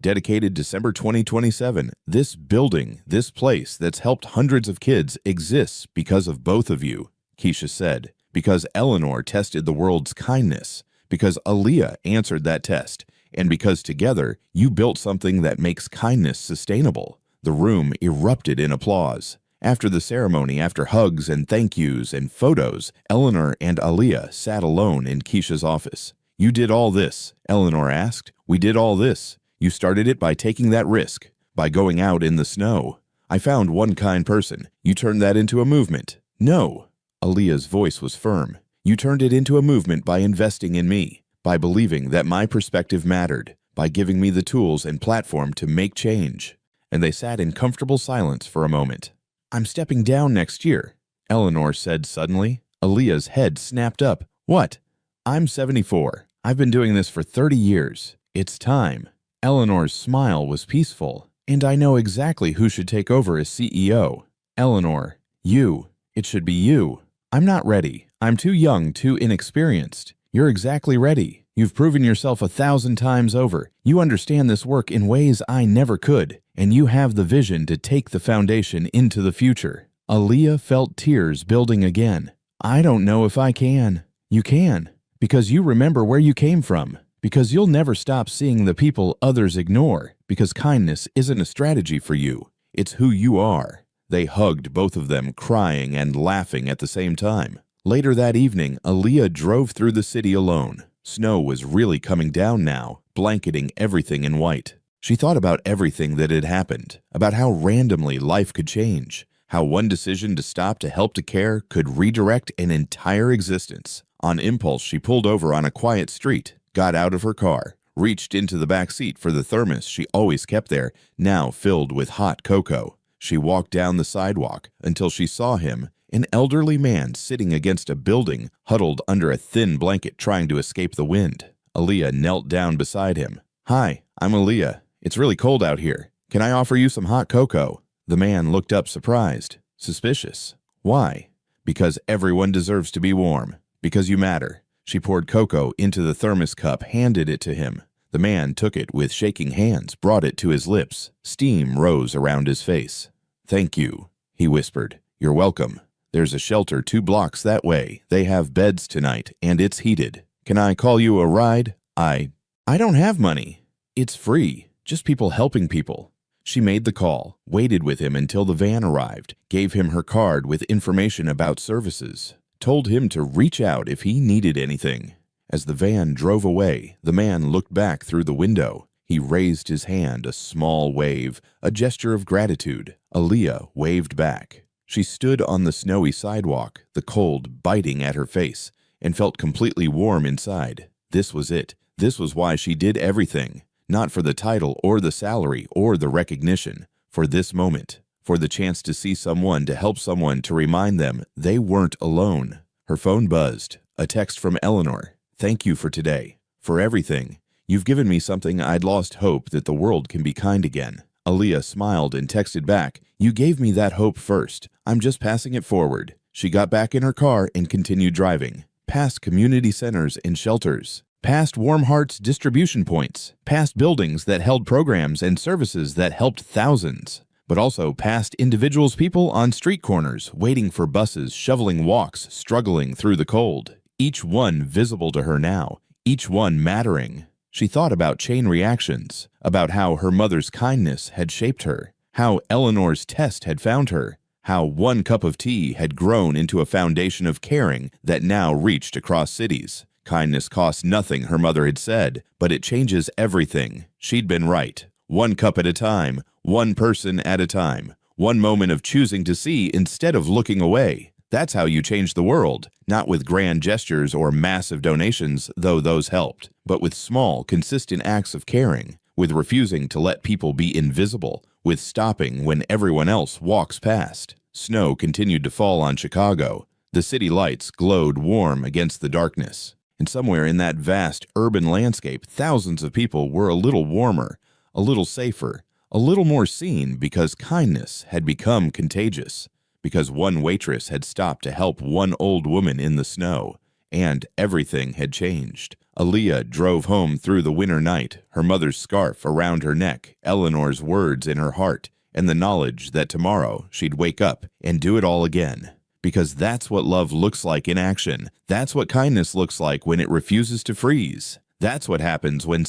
Dedicated December 2027, this building, this place that's helped hundreds of kids exists because of both of you, Keisha said, because Eleanor tested the world's kindness, because Aaliyah answered that test, and because together you built something that makes kindness sustainable. The room erupted in applause. After the ceremony, after hugs and thank yous and photos, Eleanor and Aaliyah sat alone in Keisha's office. You did all this, Eleanor asked. We did all this. You started it by taking that risk, by going out in the snow. I found one kind person. You turned that into a movement. No. Aaliyah's voice was firm. You turned it into a movement by investing in me, by believing that my perspective mattered, by giving me the tools and platform to make change. And they sat in comfortable silence for a moment. I'm stepping down next year, Eleanor said suddenly. Aaliyah's head snapped up. What? I'm 74. I've been doing this for 30 years. It's time. Eleanor's smile was peaceful. And I know exactly who should take over as CEO. Eleanor, you. It should be you. I'm not ready. I'm too young, too inexperienced. You're exactly ready. You've proven yourself 1,000 times over. You understand this work in ways I never could, and you have the vision to take the foundation into the future. Aaliyah felt tears building again. I don't know if I can. You can, because you remember where you came from, because you'll never stop seeing the people others ignore, because kindness isn't a strategy for you. It's who you are. They hugged, both of them crying and laughing at the same time. Later that evening, Aaliyah drove through the city alone. Snow was really coming down now, blanketing everything in white. She thought about everything that had happened, about how randomly life could change, how one decision to stop to help to care could redirect an entire existence. On impulse, she pulled over on a quiet street, got out of her car, reached into the back seat for the thermos she always kept there, now filled with hot cocoa. She walked down the sidewalk until she saw him, an elderly man sitting against a building, huddled under a thin blanket trying to escape the wind. Aaliyah knelt down beside him. Hi, I'm Aaliyah. It's really cold out here. Can I offer you some hot cocoa? The man looked up surprised, suspicious. Why? Because everyone deserves to be warm. Because you matter. She poured cocoa into the thermos cup, handed it to him. The man took it with shaking hands, brought it to his lips. Steam rose around his face. Thank you, he whispered. You're welcome. There's a shelter 2 blocks that way. They have beds tonight, and it's heated. Can I call you a ride? I don't have money. It's free. Just people helping people. She made the call, waited with him until the van arrived, gave him her card with information about services, told him to reach out if he needed anything. As the van drove away, the man looked back through the window. He raised his hand, a small wave, a gesture of gratitude. Aaliyah waved back. She stood on the snowy sidewalk, the cold biting at her face, and felt completely warm inside. This was it. This was why she did everything. Not for the title or the salary or the recognition. For this moment. For the chance to see someone, to help someone, to remind them they weren't alone. Her phone buzzed. A text from Eleanor. Thank you for today. For everything. You've given me something I'd lost hope that the world can be kind again. Aaliyah smiled and texted back, "You gave me that hope first. I'm just passing it forward." She got back in her car and continued driving, past community centers and shelters, past Warm Hearts distribution points, past buildings that held programs and services that helped thousands, but also past individuals, people on street corners, waiting for buses, shoveling walks, struggling through the cold. Each one visible to her now, each one mattering. She thought about chain reactions, about how her mother's kindness had shaped her, how Eleanor's test had found her, how one cup of tea had grown into a foundation of caring that now reached across cities. Kindness costs nothing, her mother had said, but it changes everything. She'd been right. One cup at a time, one person at a time, one moment of choosing to see instead of looking away. That's how you change the world, not with grand gestures or massive donations, though those helped, but with small, consistent acts of caring, with refusing to let people be invisible, with stopping when everyone else walks past. Snow continued to fall on Chicago. The city lights glowed warm against the darkness. And somewhere in that vast urban landscape, thousands of people were a little warmer, a little safer, a little more seen because kindness had become contagious. Because one waitress had stopped to help one old woman in the snow, and everything had changed. Aaliyah drove home through the winter night, her mother's scarf around her neck, Eleanor's words in her heart, and the knowledge that tomorrow she'd wake up and do it all again. Because that's what love looks like in action. That's what kindness looks like when it refuses to freeze. That's what happens when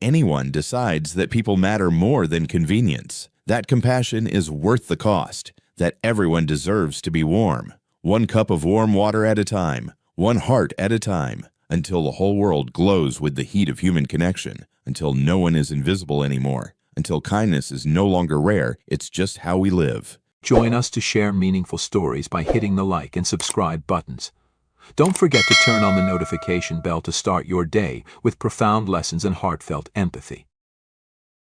anyone decides that people matter more than convenience. That compassion is worth the cost. That everyone deserves to be warm. One cup of warm water at a time, one heart at a time, until the whole world glows with the heat of human connection, until no one is invisible anymore, until kindness is no longer rare, it's just how we live. Join us to share meaningful stories by hitting the like and subscribe buttons. Don't forget to turn on the notification bell to start your day with profound lessons and heartfelt empathy.